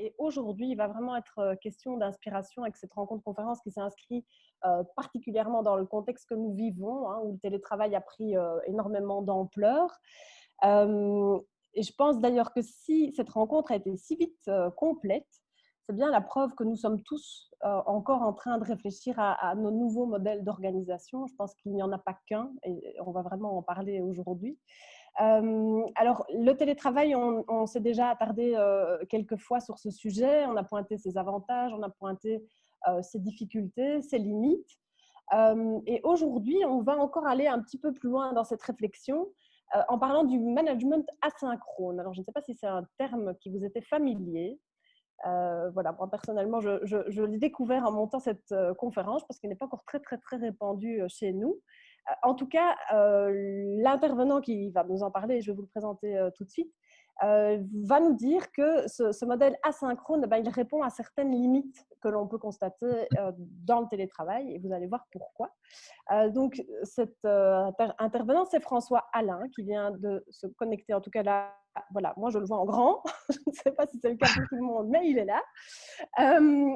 Et aujourd'hui, il va vraiment être question d'inspiration avec cette rencontre conférence qui s'inscrit particulièrement dans le contexte que nous vivons, hein, où le télétravail a pris énormément d'ampleur. Et je pense d'ailleurs que si cette rencontre a été si vite complète, c'est bien la preuve que nous sommes tous encore en train de réfléchir à nos nouveaux modèles d'organisation. Je pense qu'il n'y en a pas qu'un et on va vraiment en parler aujourd'hui. Alors, le télétravail, on s'est déjà attardé quelques fois sur ce sujet. On a pointé ses avantages, on a pointé ses difficultés, ses limites. Et aujourd'hui, on va encore aller un petit peu plus loin dans cette réflexion en parlant du management asynchrone. Alors, je ne sais pas si c'est un terme qui vous était familier. Voilà, moi personnellement, je l'ai découvert en montant cette conférence parce qu'il n'est pas encore très répandu chez nous. En tout cas, l'intervenant qui va nous en parler, et je vais vous le présenter tout de suite, va nous dire que ce modèle asynchrone, il répond à certaines limites que l'on peut constater dans le télétravail, et vous allez voir pourquoi. Donc, cet intervenant, c'est François Alain, qui vient de se connecter, en tout cas là, voilà, moi je le vois en grand, je ne sais pas si c'est le cas pour tout le monde, mais il est là.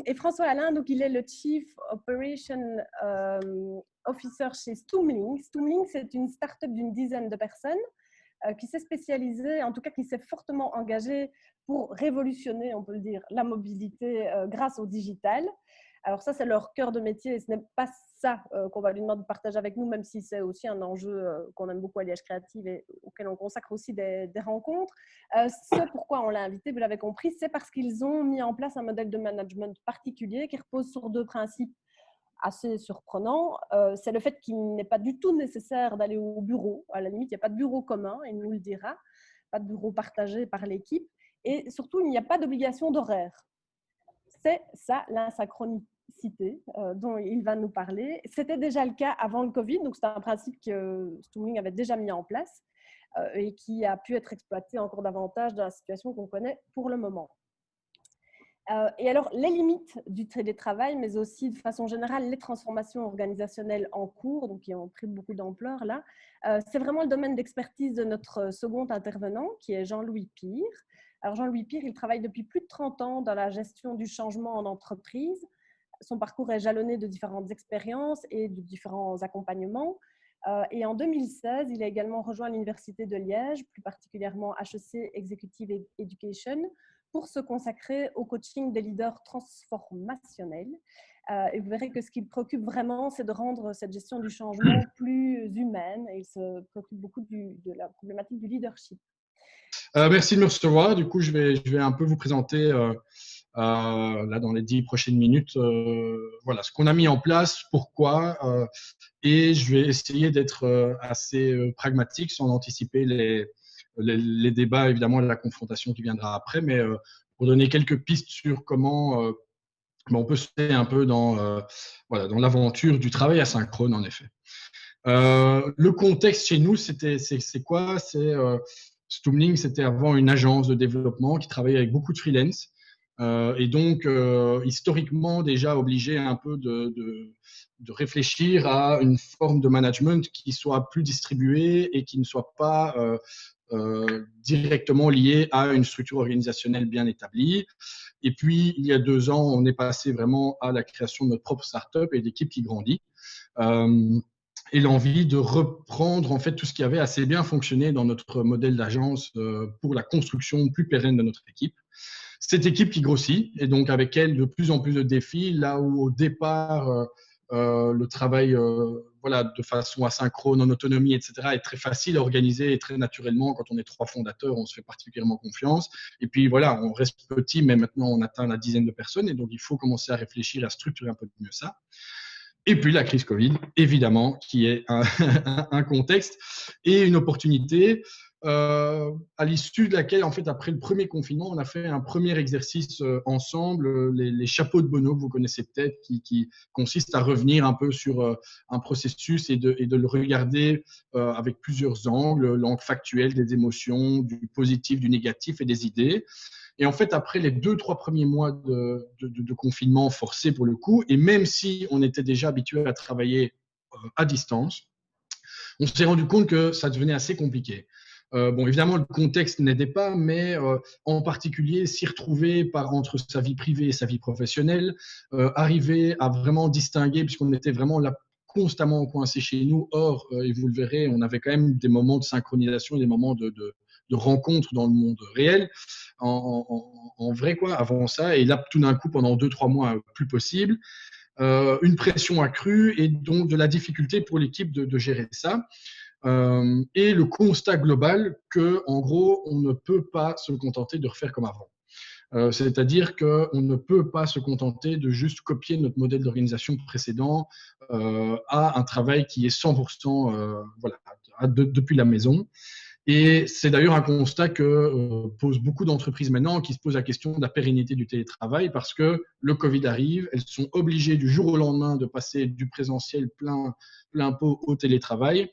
Et François Alain, donc, il est le Chief Operation Officer chez Stoomling. Stoomling, c'est une start-up d'une dizaine de personnes qui s'est spécialisée, en tout cas qui s'est fortement engagée pour révolutionner, on peut le dire, la mobilité grâce au digital. Alors ça, c'est leur cœur de métier et ce n'est pas ça qu'on va lui demander de partager avec nous, même si c'est aussi un enjeu qu'on aime beaucoup à Liège Créative et auquel on consacre aussi des rencontres. Ce pourquoi on l'a invité, vous l'avez compris, c'est parce qu'ils ont mis en place un modèle de management particulier qui repose sur deux principes assez surprenants. C'est le fait qu'il n'est pas du tout nécessaire d'aller au bureau. À la limite, il n'y a pas de bureau commun, il nous le dira, pas de bureau partagé par l'équipe. Et surtout, il n'y a pas d'obligation d'horaire. C'est ça, l'insynchronicité dont il va nous parler. C'était déjà le cas avant le Covid, donc c'est un principe que Stoomling avait déjà mis en place et qui a pu être exploité encore davantage dans la situation qu'on connaît pour le moment. Et alors, les limites du télétravail, mais aussi de façon générale, les transformations organisationnelles en cours, donc qui ont pris beaucoup d'ampleur là, c'est vraiment le domaine d'expertise de notre second intervenant, qui est Jean-Louis Pire. Alors, Jean-Louis Pire, il travaille depuis plus de 30 ans dans la gestion du changement en entreprise. Son parcours est jalonné de différentes expériences et de différents accompagnements. Et en 2016, il a également rejoint l'Université de Liège, plus particulièrement HEC Executive Education, pour se consacrer au coaching des leaders transformationnels. Et vous verrez que ce qui le préoccupe vraiment, c'est de rendre cette gestion du changement plus humaine. Et il se préoccupe beaucoup de la problématique du leadership. Merci de me recevoir. Du coup, je vais un peu vous présenter là dans les 10 prochaines minutes voilà, ce qu'on a mis en place, pourquoi. Et je vais essayer d'être assez pragmatique sans anticiper les débats, évidemment, et la confrontation qui viendra après, mais pour donner quelques pistes sur comment on peut se faire un peu voilà, dans l'aventure du travail asynchrone, en effet. Le contexte chez nous, c'est quoi? Stoomling, c'était avant une agence de développement qui travaillait avec beaucoup de freelance. Et donc, historiquement, déjà obligé un peu de réfléchir à une forme de management qui soit plus distribuée et qui ne soit pas directement liée à une structure organisationnelle bien établie. Et puis, il y a 2 ans, on est passé vraiment à la création de notre propre start-up et d'équipe qui grandit. Et l'envie de reprendre en fait tout ce qui avait assez bien fonctionné dans notre modèle d'agence pour la construction plus pérenne de notre équipe. Cette équipe qui grossit et donc avec elle de plus en plus de défis, là où au départ le travail voilà, de façon asynchrone, en autonomie, etc. est très facile à organiser et très naturellement, quand on est 3 fondateurs, on se fait particulièrement confiance. Et puis voilà, on reste petit, mais maintenant on atteint la dizaine de personnes et donc il faut commencer à réfléchir, à structurer un peu mieux ça. Et puis la crise Covid, évidemment, qui est un contexte et une opportunité à l'issue de laquelle, en fait, après le premier confinement, on a fait un premier exercice ensemble, les chapeaux de Bono que vous connaissez peut-être, qui consiste à revenir un peu sur un processus et de le regarder avec plusieurs angles, l'angle factuel des émotions, du positif, du négatif et des idées. Et en fait, après les 2-3 premiers mois de confinement forcé pour le coup, et même si on était déjà habitué à travailler à distance, on s'est rendu compte que ça devenait assez compliqué. Bon, évidemment, le contexte n'aidait pas, mais en particulier s'y retrouver entre sa vie privée et sa vie professionnelle, arriver à vraiment distinguer, puisqu'on était vraiment là constamment coincés chez nous. Or, et vous le verrez, on avait quand même des moments de synchronisation, des moments de rencontre dans le monde réel, en vrai, quoi, avant ça. Et là, tout d'un coup, pendant 2-3 mois, plus possible. Une pression accrue et donc de la difficulté pour l'équipe de gérer ça. Et le constat global que, en gros, on ne peut pas se contenter de refaire comme avant. C'est-à-dire qu'on ne peut pas se contenter de juste copier notre modèle d'organisation précédent à un travail qui est 100% voilà, depuis la maison. Et c'est d'ailleurs un constat que posent beaucoup d'entreprises maintenant, qui se posent la question de la pérennité du télétravail, parce que le Covid arrive, elles sont obligées du jour au lendemain de passer du présentiel plein pot au télétravail.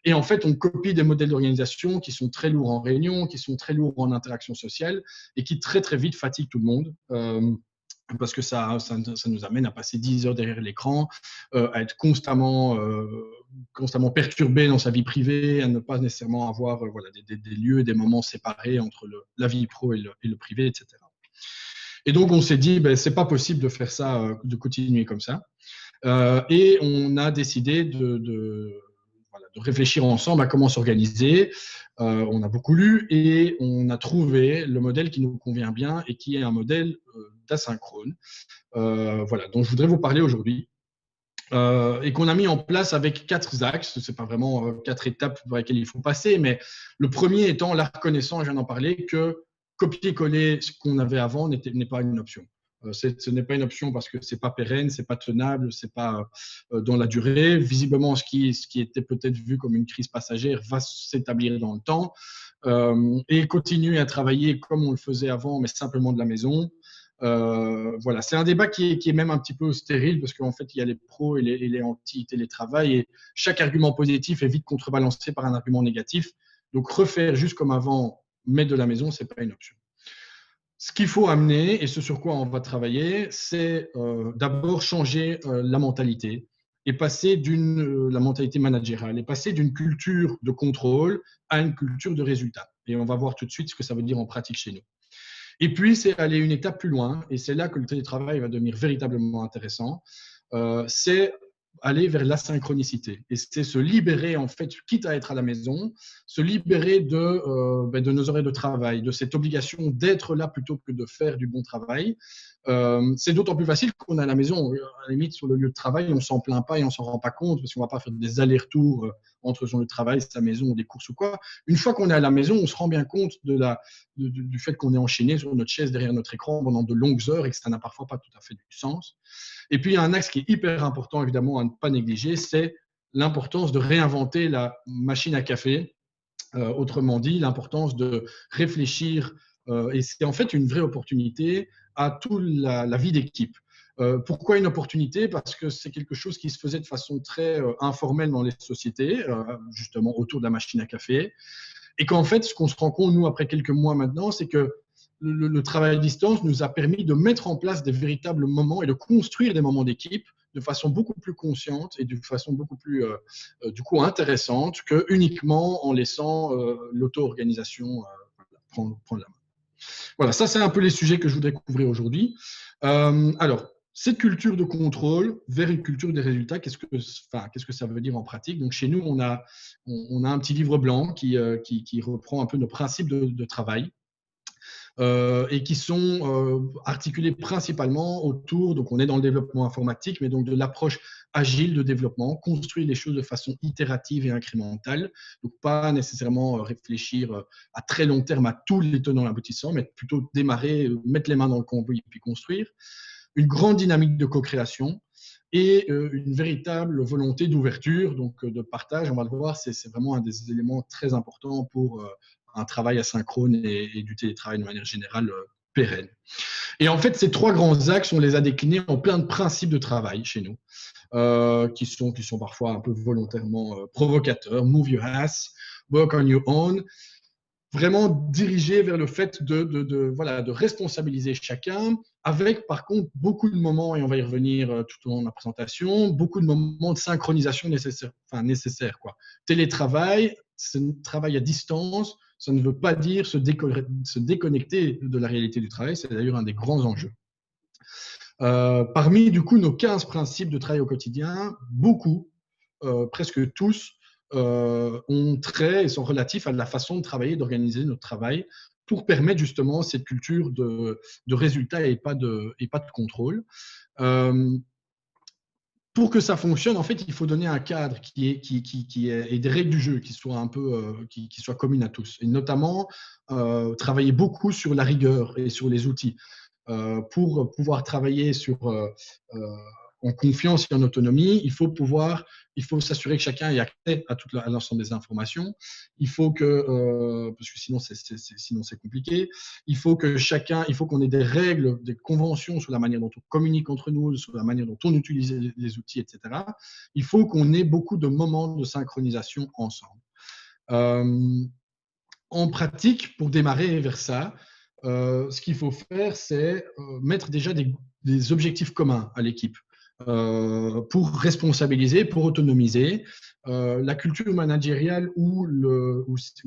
Et en fait, on copie des modèles d'organisation qui sont très lourds en réunion, qui sont très lourds en interaction sociale et qui très très vite fatiguent tout le monde. Parce que ça nous amène à passer 10 heures derrière l'écran, à être constamment perturbé dans sa vie privée, à ne pas nécessairement avoir voilà, des lieux et des moments séparés entre la vie pro et le privé, etc. Et donc, on s'est dit, ben, c'est pas possible de faire ça, de continuer comme ça. Et on a décidé de réfléchir ensemble à comment s'organiser. On a beaucoup lu et on a trouvé le modèle qui nous convient bien et qui est un modèle d'asynchrone. Voilà, dont je voudrais vous parler aujourd'hui. Et qu'on a mis en place avec 4 axes. Ce n'est pas vraiment 4 étapes par lesquelles il faut passer, mais le premier étant la reconnaissance, je viens d'en parler, que copier-coller ce qu'on avait avant n'est pas une option. Ce n'est pas une option parce que ce n'est pas pérenne, ce n'est pas tenable, ce n'est pas dans la durée. Visiblement, ce qui était peut-être vu comme une crise passagère va s'établir dans le temps. Et continuer à travailler comme on le faisait avant, mais simplement de la maison. Voilà, c'est un débat qui est même un petit peu stérile parce qu'en fait, il y a les pros et les anti-télétravail et chaque argument positif est vite contrebalancé par un argument négatif. Donc, refaire juste comme avant, mais de la maison, ce n'est pas une option. Ce qu'il faut amener et ce sur quoi on va travailler, c'est d'abord changer la mentalité et passer la mentalité managériale et passer d'une culture de contrôle à une culture de résultat. Et on va voir tout de suite ce que ça veut dire en pratique chez nous. Et puis, c'est aller une étape plus loin, et c'est là que le télétravail va devenir véritablement intéressant, c'est aller vers l'asynchronicité. Et c'est se libérer, en fait, quitte à être à la maison, se libérer de nos horaires de travail, de cette obligation d'être là plutôt que de faire du bon travail. C'est d'autant plus facile qu'on est à la maison. À la limite, sur le lieu de travail, on ne s'en plaint pas et on ne s'en rend pas compte parce qu'on ne va pas faire des allers-retours entre son lieu de travail, sa maison ou des courses ou quoi. Une fois qu'on est à la maison, on se rend bien compte du fait qu'on est enchaîné sur notre chaise derrière notre écran pendant de longues heures et que ça n'a parfois pas tout à fait du sens. Et puis, il y a un axe qui est hyper important, évidemment, à ne pas négliger, c'est l'importance de réinventer la machine à café. Autrement dit, l'importance de réfléchir, et c'est en fait une vraie opportunité à toute la vie d'équipe. Pourquoi une opportunité? Parce que c'est quelque chose qui se faisait de façon très informelle dans les sociétés, justement autour de la machine à café. Et qu'en fait, ce qu'on se rend compte, nous, après quelques mois maintenant, c'est que le travail à distance nous a permis de mettre en place des véritables moments et de construire des moments d'équipe de façon beaucoup plus consciente et de façon beaucoup plus du coup intéressante que uniquement en laissant l'auto-organisation prendre la main. Voilà, ça c'est un peu les sujets que je voudrais couvrir aujourd'hui. Alors, cette culture de contrôle vers une culture des résultats, qu'est-ce que ça veut dire en pratique? Donc chez nous, on a un petit livre blanc qui reprend un peu nos principes de travail. Et qui sont articulés principalement autour, donc on est dans le développement informatique, mais donc de l'approche agile de développement, construire les choses de façon itérative et incrémentale, donc pas nécessairement réfléchir à très long terme à tous les tenants et aboutissants, mais plutôt démarrer, mettre les mains dans le cambouis et puis construire. Une grande dynamique de co-création et une véritable volonté d'ouverture, donc de partage. On va le voir, c'est vraiment un des éléments très importants pour un travail asynchrone et du télétravail de manière générale pérenne. Et en fait, ces 3 grands axes, on les a déclinés en plein de principes de travail chez nous, qui sont parfois un peu volontairement provocateurs. Move your ass, work on your own. Vraiment dirigé vers le fait de responsabiliser chacun, avec par contre beaucoup de moments, et on va y revenir tout au long de la présentation, beaucoup de moments de synchronisation nécessaires. Télétravail, ce travail à distance, ça ne veut pas dire se déconnecter de la réalité du travail. C'est d'ailleurs un des grands enjeux. Parmi, du coup, nos 15 principes de travail au quotidien, beaucoup, presque tous, ont trait et sont relatifs à la façon de travailler, d'organiser notre travail pour permettre justement cette culture de résultats et pas de contrôle. Pour que ça fonctionne, en fait, il faut donner un cadre et des règles du jeu qui soient un peu qui soient communes à tous. Et notamment, travailler beaucoup sur la rigueur et sur les outils pour pouvoir travailler en confiance et en autonomie. Il faut s'assurer que chacun ait accès à l'ensemble des informations. Il faut parce que sinon c'est compliqué. Il faut qu'on ait des règles, des conventions sur la manière dont on communique entre nous, sur la manière dont on utilise les outils, etc. Il faut qu'on ait beaucoup de moments de synchronisation ensemble. En pratique, pour démarrer vers ça, ce qu'il faut faire, c'est mettre déjà des objectifs communs à l'équipe pour responsabiliser, pour autonomiser. La culture managériale où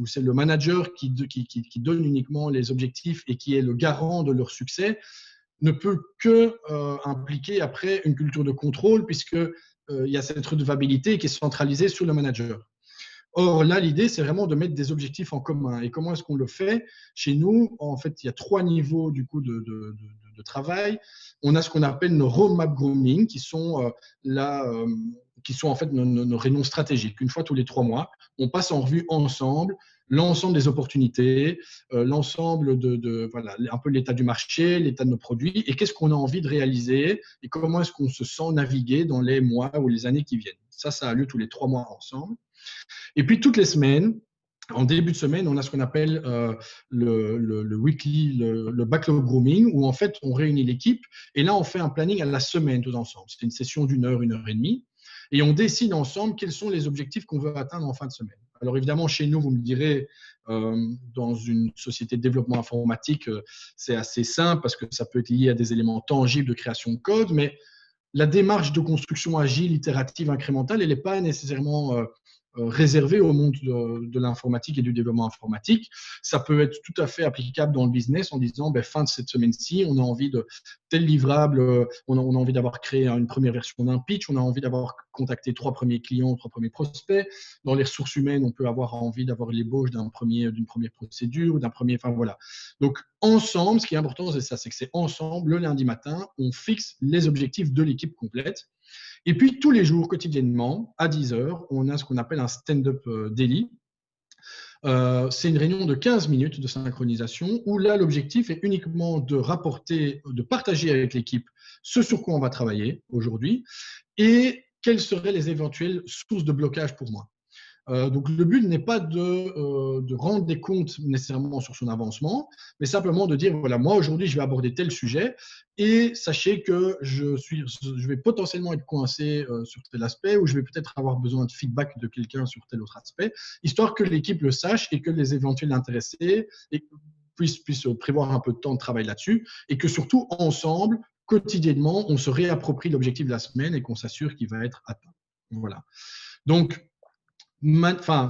c'est le manager qui donne uniquement les objectifs et qui est le garant de leur succès ne peut que impliquer après une culture de contrôle puisque il y a cette redevabilité qui est centralisée sur le manager. Or, là, l'idée, c'est vraiment de mettre des objectifs en commun. Et comment est-ce qu'on le fait? Chez nous, en fait, il y a 3 niveaux du coup, de travail. On a ce qu'on appelle nos roadmap grooming, qui sont en fait nos réunions stratégiques. Une fois tous les 3 mois, on passe en revue ensemble l'ensemble des opportunités, l'ensemble voilà, un peu l'état du marché, l'état de nos produits, et qu'est-ce qu'on a envie de réaliser, et comment est-ce qu'on se sent naviguer dans les mois ou les années qui viennent. Ça a lieu tous les 3 mois ensemble. Et puis, toutes les semaines, en début de semaine, on a ce qu'on appelle le weekly, le backlog grooming, où en fait, on réunit l'équipe et là, on fait un planning à la semaine tous ensemble. C'est une session d'1 heure, 1 heure et demie. Et on décide ensemble quels sont les objectifs qu'on veut atteindre en fin de semaine. Alors évidemment, chez nous, vous me direz, dans une société de développement informatique, c'est assez simple parce que ça peut être lié à des éléments tangibles de création de code, mais la démarche de construction agile, itérative, incrémentale, elle n'est pas nécessairement réservé au monde de l'informatique et du développement informatique. Ça peut être tout à fait applicable dans le business en disant, fin de cette semaine-ci, on a envie de tel livrable, on a envie d'avoir créé une première version d'un pitch, on a envie d'avoir contacté 3 premiers clients, 3 premiers prospects. Dans les ressources humaines, on peut avoir envie d'avoir l'ébauche d'une première procédure, enfin voilà. Donc, ensemble, ce qui est important, c'est ça, c'est que c'est ensemble, le lundi matin, on fixe les objectifs de l'équipe complète. Et puis, tous les jours, quotidiennement, à 10 heures, on a ce qu'on appelle un stand-up daily. C'est une réunion de 15 minutes de synchronisation où là, l'objectif est uniquement de rapporter, de partager avec l'équipe ce sur quoi on va travailler aujourd'hui et quelles seraient les éventuelles sources de blocage pour moi. Donc, le but n'est pas de rendre des comptes nécessairement sur son avancement, mais simplement de dire, voilà, moi aujourd'hui, je vais aborder tel sujet et sachez que je vais potentiellement être coincé sur tel aspect ou je vais peut-être avoir besoin de feedback de quelqu'un sur tel autre aspect, histoire que l'équipe le sache et que les éventuels intéressés puissent prévoir un peu de temps de travail là-dessus et que surtout, ensemble, quotidiennement, on se réapproprie l'objectif de la semaine et qu'on s'assure qu'il va être atteint. Voilà. Donc,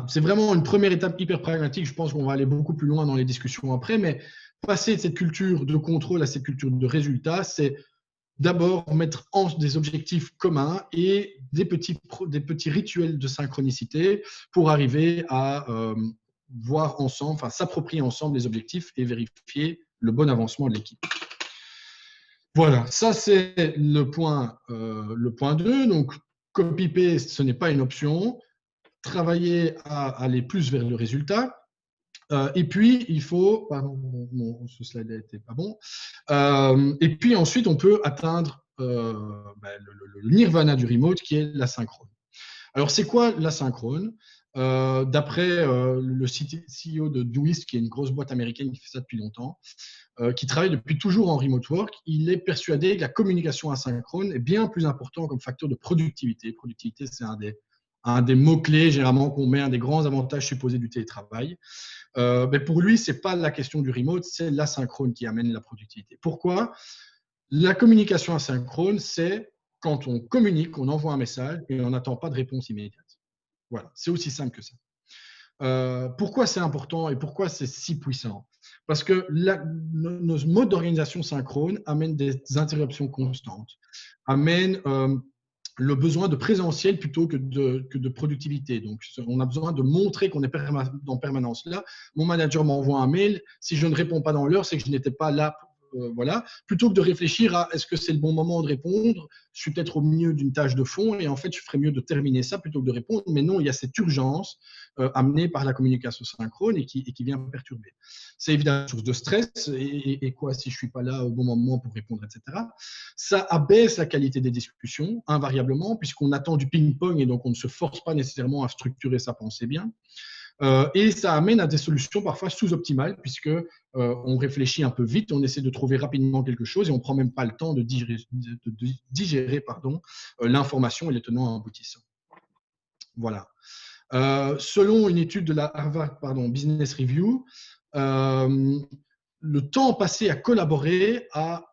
c'est vraiment une première étape hyper pragmatique. Je pense qu'on va aller beaucoup plus loin dans les discussions après, mais passer de cette culture de contrôle à cette culture de résultat, c'est d'abord mettre en des objectifs communs et des petits rituels de synchronicité pour arriver à voir ensemble, s'approprier ensemble les objectifs et vérifier le bon avancement de l'équipe. Voilà, ça c'est le point 2. Donc, copy-paste, ce n'est pas une option. Travailler à aller plus vers le résultat. Et puis, il faut… Pardon, ce slide n'était pas bon. Et puis ensuite, on peut atteindre le nirvana du remote, qui est l'asynchrone. Alors, c'est quoi l'asynchrone? D'après le CEO de Doist, qui est une grosse boîte américaine qui fait ça depuis longtemps, qui travaille depuis toujours en remote work, il est persuadé que la communication asynchrone est bien plus importante comme facteur de productivité. Productivité, c'est un des mots-clés, généralement, qu'on met un des grands avantages supposés du télétravail. Mais pour lui, ce n'est pas la question du remote, c'est l'asynchrone qui amène la productivité. Pourquoi? La communication asynchrone, c'est quand on communique, on envoie un message et on n'attend pas de réponse immédiate. Voilà, c'est aussi simple que ça. Pourquoi c'est important et pourquoi c'est si puissant? Parce que nos modes d'organisation synchrone amènent des interruptions constantes, amènent le besoin de présentiel plutôt que de productivité. Donc, on a besoin de montrer qu'on est en permanence là. Mon manager m'envoie un mail. Si je ne réponds pas dans l'heure, c'est que je n'étais pas là. Voilà. Plutôt que de réfléchir à est-ce que c'est le bon moment de répondre, je suis peut-être au milieu d'une tâche de fond et en fait, je ferais mieux de terminer ça plutôt que de répondre. Mais non, il y a cette urgence amenée par la communication synchrone et qui vient perturber. C'est évidemment une source de stress. Et quoi si je ne suis pas là au bon moment pour répondre, etc. Ça abaisse la qualité des discussions, invariablement, puisqu'on attend du ping-pong et donc on ne se force pas nécessairement à structurer sa pensée bien. Et ça amène à des solutions parfois sous-optimales, puisque on réfléchit un peu vite, on essaie de trouver rapidement quelque chose et on ne prend même pas le temps de digérer l'information et les tenants aboutissants. Voilà. Selon une étude de la Harvard Business Review, le temps passé à collaborer a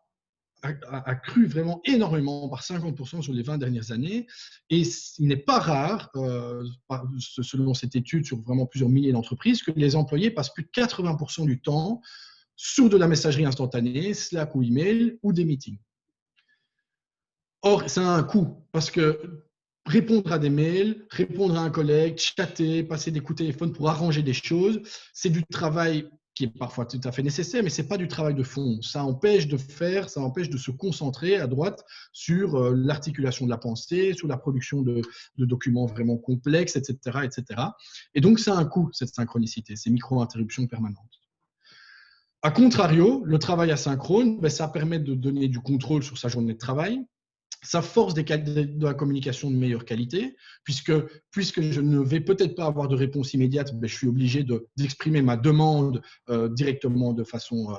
cru vraiment énormément par 50% sur les 20 dernières années. Et il n'est pas rare, selon cette étude sur vraiment plusieurs milliers d'entreprises, que les employés passent plus de 80% du temps sur de la messagerie instantanée, Slack ou email, ou des meetings. Or, ça a un coût, parce que répondre à des mails, répondre à un collègue, chatter, passer des coups de téléphone pour arranger des choses, c'est du travail qui est parfois tout à fait nécessaire, mais ce n'est pas du travail de fond. Ça empêche de se concentrer à droite sur l'articulation de la pensée, sur la production de documents vraiment complexes, etc., etc. Et donc, ça a un coût, cette synchronicité, ces micro-interruptions permanentes. A contrario, le travail asynchrone, ça permet de donner du contrôle sur sa journée de travail. Ça force de la communication de meilleure qualité, puisque je ne vais peut-être pas avoir de réponse immédiate, je suis obligé d'exprimer ma demande directement de façon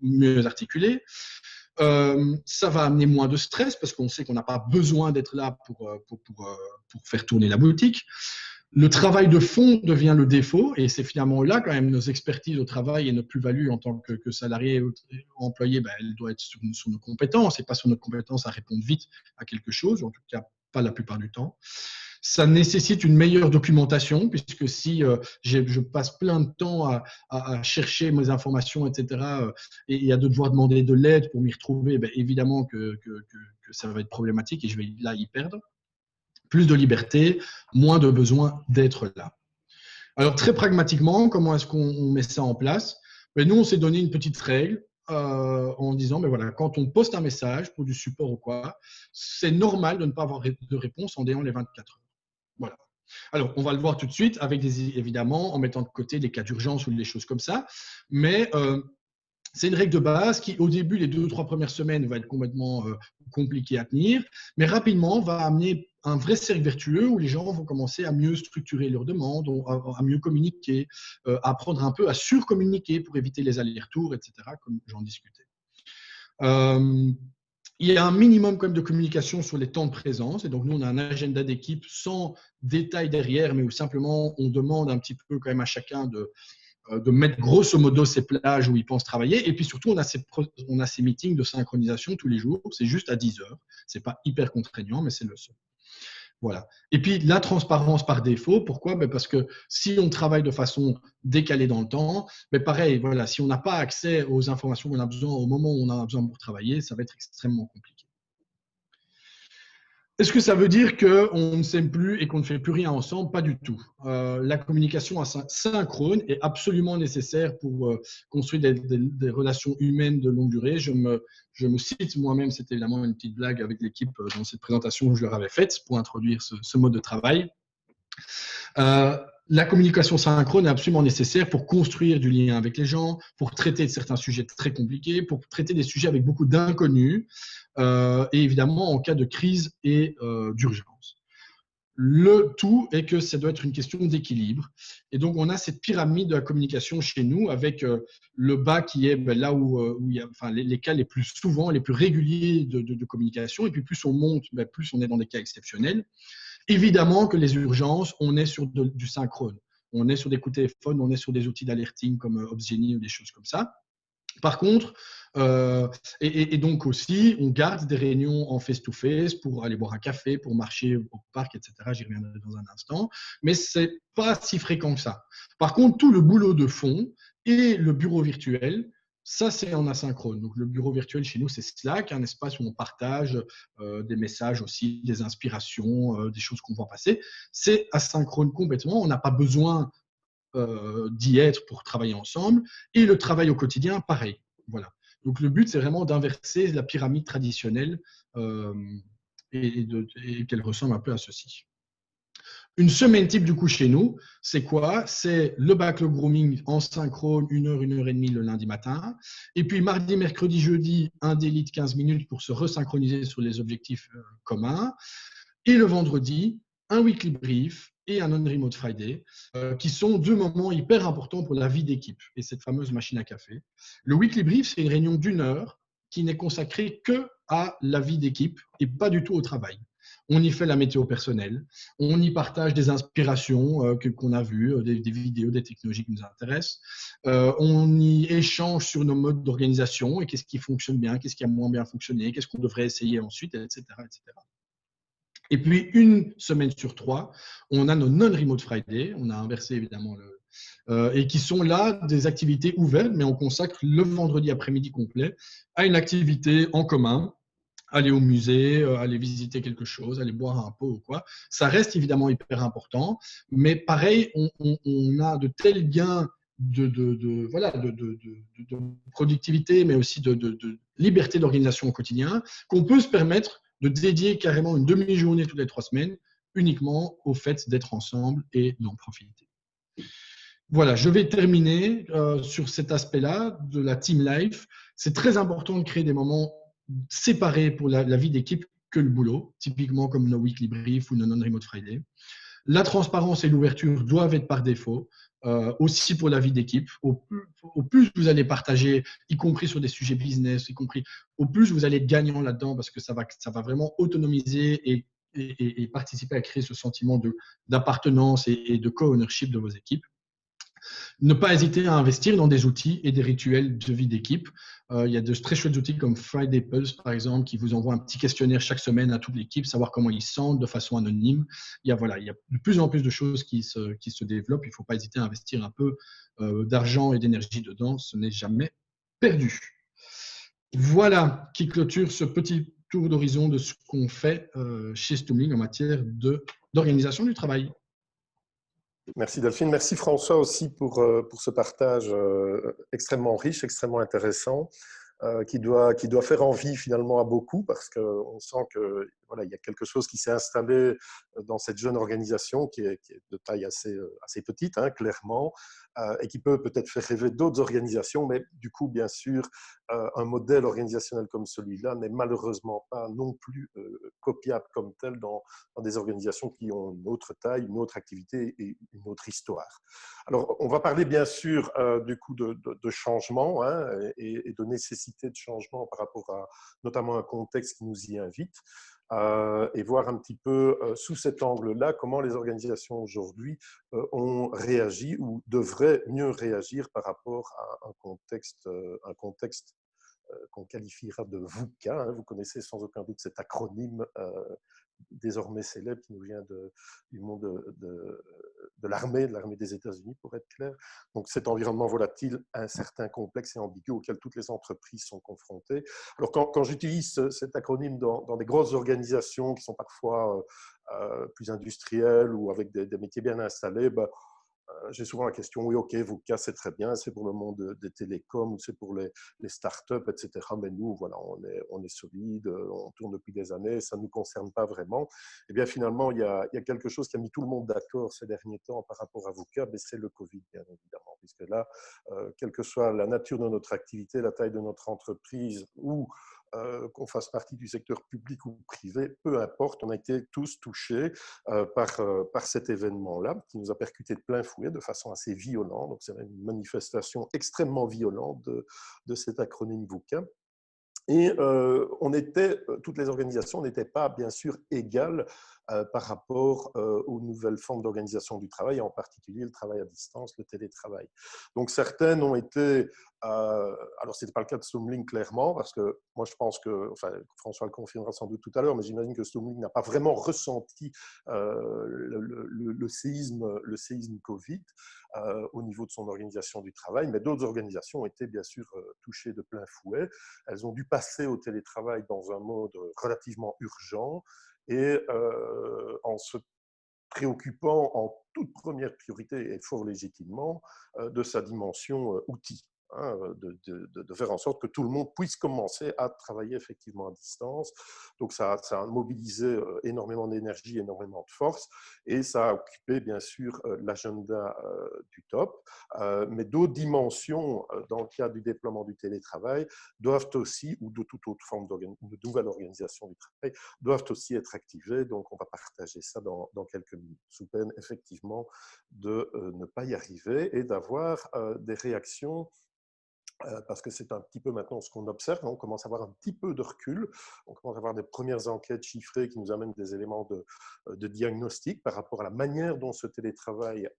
mieux articulée. Ça va amener moins de stress, parce qu'on sait qu'on n'a pas besoin d'être là pour faire tourner la boutique. Le travail de fond devient le défaut, et c'est finalement là quand même nos expertises au travail et notre plus-value en tant que salarié ou employé, elle doit être sur nos compétences et pas sur notre compétence à répondre vite à quelque chose, ou en tout cas pas la plupart du temps. Ça nécessite une meilleure documentation, puisque si je passe plein de temps à chercher mes informations, etc., et à devoir demander de l'aide pour m'y retrouver, évidemment que ça va être problématique et je vais là y perdre. Plus de liberté, moins de besoin d'être là. Alors, très pragmatiquement, comment est-ce qu'on met ça en place? Nous, on s'est donné une petite règle en disant, voilà, quand on poste un message pour du support ou quoi, c'est normal de ne pas avoir de réponse en dehors les 24 heures. Voilà. Alors, on va le voir tout de suite, évidemment, en mettant de côté les cas d'urgence ou des choses comme ça, mais c'est une règle de base qui, au début, les 2 ou 3 premières semaines, va être complètement compliquée à tenir, mais rapidement va amener un vrai cercle vertueux où les gens vont commencer à mieux structurer leurs demandes, à mieux communiquer, à apprendre un peu à surcommuniquer pour éviter les allers-retours, etc., comme j'en discutais. Il y a un minimum quand même de communication sur les temps de présence. Et donc, nous, on a un agenda d'équipe sans détail derrière, mais où simplement on demande un petit peu quand même à chacun de mettre grosso modo ses plages où ils pensent travailler. Et puis surtout, on a ces meetings de synchronisation tous les jours. C'est juste à 10 heures. Ce n'est pas hyper contraignant, mais c'est le seul. Voilà. Et puis, la transparence par défaut. Pourquoi? Parce que si on travaille de façon décalée dans le temps, pareil, voilà, si on n'a pas accès aux informations qu'on a besoin au moment où on en a besoin pour travailler, ça va être extrêmement compliqué. Est-ce que ça veut dire qu'on ne s'aime plus et qu'on ne fait plus rien ensemble? Pas du tout. La communication synchrone est absolument nécessaire pour construire des relations humaines de longue durée. Je me cite moi-même, c'était évidemment une petite blague avec l'équipe dans cette présentation que je leur avais faite pour introduire ce mode de travail. La communication synchrone est absolument nécessaire pour construire du lien avec les gens, pour traiter de certains sujets très compliqués, pour traiter des sujets avec beaucoup d'inconnus, et évidemment en cas de crise et d'urgence. Le tout est que ça doit être une question d'équilibre. Et donc, on a cette pyramide de la communication chez nous avec le bas qui est là où il y a les cas les plus souvent, les plus réguliers de communication. Et puis, plus on monte, plus on est dans des cas exceptionnels. Évidemment que les urgences, on est sur du synchrone. On est sur des coups de téléphone, on est sur des outils d'alerting comme Opsgenie ou des choses comme ça. Par contre, et donc aussi, on garde des réunions en face-to-face pour aller boire un café, pour marcher au parc, etc. J'y reviendrai dans un instant. Mais ce n'est pas si fréquent que ça. Par contre, tout le boulot de fond et le bureau virtuel, ça, c'est en asynchrone. Donc, le bureau virtuel chez nous, c'est Slack, un espace où on partage des messages aussi, des inspirations, des choses qu'on voit passer. C'est asynchrone complètement. On n'a pas besoin d'y être pour travailler ensemble. Et le travail au quotidien, pareil. Voilà. Donc le but, c'est vraiment d'inverser la pyramide traditionnelle euh, et qu'elle ressemble un peu à ceci. Une semaine type du coup chez nous, c'est quoi? C'est le backlog grooming en synchrone, 1 heure et demie le lundi matin. Et puis mardi, mercredi, jeudi, un daily de 15 minutes pour se resynchroniser sur les objectifs communs. Et le vendredi, un weekly brief et un non-remote Friday, qui sont deux moments hyper importants pour la vie d'équipe et cette fameuse machine à café. Le weekly brief, c'est une réunion d'1 heure qui n'est consacrée que à la vie d'équipe et pas du tout au travail. On y fait la météo personnelle, on y partage des inspirations qu'on a vues, des vidéos, des technologies qui nous intéressent. On y échange sur nos modes d'organisation et qu'est-ce qui fonctionne bien, qu'est-ce qui a moins bien fonctionné, qu'est-ce qu'on devrait essayer ensuite, etc., etc. Et puis, une semaine sur 3, on a nos non-remote Friday. On a inversé évidemment et qui sont là des activités ouvertes, mais on consacre le vendredi après-midi complet à une activité en commun. Aller au musée, aller visiter quelque chose, aller boire un pot ou quoi. Ça reste évidemment hyper important, mais pareil, on a de tels gains voilà, de productivité, mais aussi de liberté d'organisation au quotidien, qu'on peut se permettre de dédier carrément une demi-journée toutes les 3 semaines uniquement au fait d'être ensemble et d'en profiter. Voilà, je vais terminer sur cet aspect-là de la team life. C'est très important de créer des moments séparés pour la vie d'équipe que le boulot, typiquement comme nos weekly briefs ou nos non-remote Friday. La transparence et l'ouverture doivent être par défaut, aussi pour la vie d'équipe. Au plus vous allez partager, y compris sur des sujets business, au plus vous allez être gagnant là-dedans parce que ça va vraiment autonomiser et participer à créer ce sentiment d'appartenance et de co-ownership de vos équipes. Ne pas hésiter à investir dans des outils et des rituels de vie d'équipe. Il y a de très chouettes outils comme Friday Pulse, par exemple, qui vous envoient un petit questionnaire chaque semaine à toute l'équipe, savoir comment ils se sentent de façon anonyme. Il y a de plus en plus de choses qui se développent. Il ne faut pas hésiter à investir un peu d'argent et d'énergie dedans. Ce n'est jamais perdu. Voilà qui clôture ce petit tour d'horizon de ce qu'on fait chez Stoomling en matière d'organisation du travail. Merci Delphine. Merci François aussi pour ce partage extrêmement riche, extrêmement intéressant, qui doit faire envie finalement à beaucoup parce qu'on sent que voilà, il y a quelque chose qui s'est installé dans cette jeune organisation qui est de taille assez petite, hein, clairement, et qui peut-être faire rêver d'autres organisations, mais du coup, bien sûr, un modèle organisationnel comme celui-là n'est malheureusement pas non plus copiable comme tel dans des organisations qui ont une autre taille, une autre activité et une autre histoire. Alors, on va parler bien sûr du coup de changement, hein, et de nécessité de changement par rapport à notamment un contexte qui nous y invite. Et voir un petit peu sous cet angle-là comment les organisations aujourd'hui ont réagi ou devraient mieux réagir par rapport à un contexte qu'on qualifiera de VUCA. Hein. Vous connaissez sans aucun doute cet acronyme désormais célèbre qui nous vient du monde de l'armée des États-Unis, pour être clair. Donc, cet environnement volatile, incertain, complexe et ambigu auquel toutes les entreprises sont confrontées. Alors, quand j'utilise cet acronyme dans des grosses organisations qui sont parfois plus industrielles ou avec des métiers bien installés, j'ai souvent la question, oui, ok, VUCA, c'est très bien, c'est pour le monde des télécoms, c'est pour les startups, etc. Mais nous, voilà, on est solide, on tourne depuis des années, ça ne nous concerne pas vraiment. Et bien finalement, il y a quelque chose qui a mis tout le monde d'accord ces derniers temps par rapport à VUCA, mais c'est le Covid, bien évidemment. Puisque là, quelle que soit la nature de notre activité, la taille de notre entreprise ou qu'on fasse partie du secteur public ou privé, peu importe, on a été tous touchés par cet événement-là qui nous a percuté de plein fouet de façon assez violente. Donc, c'est une manifestation extrêmement violente de cet acronyme VUCA. Et toutes les organisations n'étaient pas, bien sûr, égales par rapport aux nouvelles formes d'organisation du travail, en particulier le travail à distance, le télétravail. Donc certaines ont été, alors ce n'était pas le cas de Stumlink clairement, parce que moi je pense que, enfin François le confirmera sans doute tout à l'heure, mais j'imagine que Stumlink n'a pas vraiment ressenti le séisme Covid au niveau de son organisation du travail, mais d'autres organisations ont été bien sûr touchées de plein fouet. Elles ont dû passer au télétravail dans un mode relativement urgent et en se préoccupant en toute première priorité et fort légitimement de sa dimension outil. De faire en sorte que tout le monde puisse commencer à travailler effectivement à distance. Donc, ça a mobilisé énormément d'énergie, énormément de force, et ça a occupé, bien sûr, l'agenda du top. Mais d'autres dimensions, dans le cadre du déploiement du télétravail, doivent aussi, ou de toute autre forme de nouvelle organisation du travail, doivent aussi être activées. Donc, on va partager ça dans quelques minutes, sous peine, effectivement, de ne pas y arriver et d'avoir des réactions parce que c'est un petit peu maintenant ce qu'on observe. On commence à avoir un petit peu de recul. On commence à avoir des premières enquêtes chiffrées qui nous amènent des éléments de diagnostic par rapport à la manière dont ce télétravail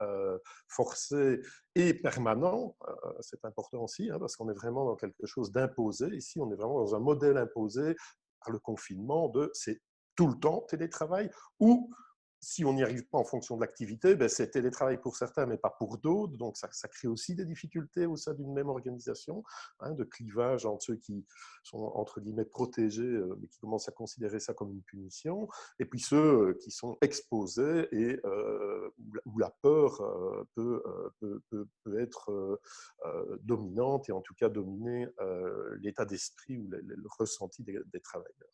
forcé et permanent, c'est important aussi, parce qu'on est vraiment dans quelque chose d'imposé. Ici, on est vraiment dans un modèle imposé par le confinement de c'est tout le temps télétravail ou si on n'y arrive pas en fonction de l'activité, ben c'est télétravail pour certains, mais pas pour d'autres. Donc, ça crée aussi des difficultés au sein d'une même organisation, de clivage entre ceux qui sont, entre guillemets, protégés, mais qui commencent à considérer ça comme une punition, et puis ceux qui sont exposés et où la peur peut être dominante et en tout cas dominer l'état d'esprit ou le ressenti des travailleurs.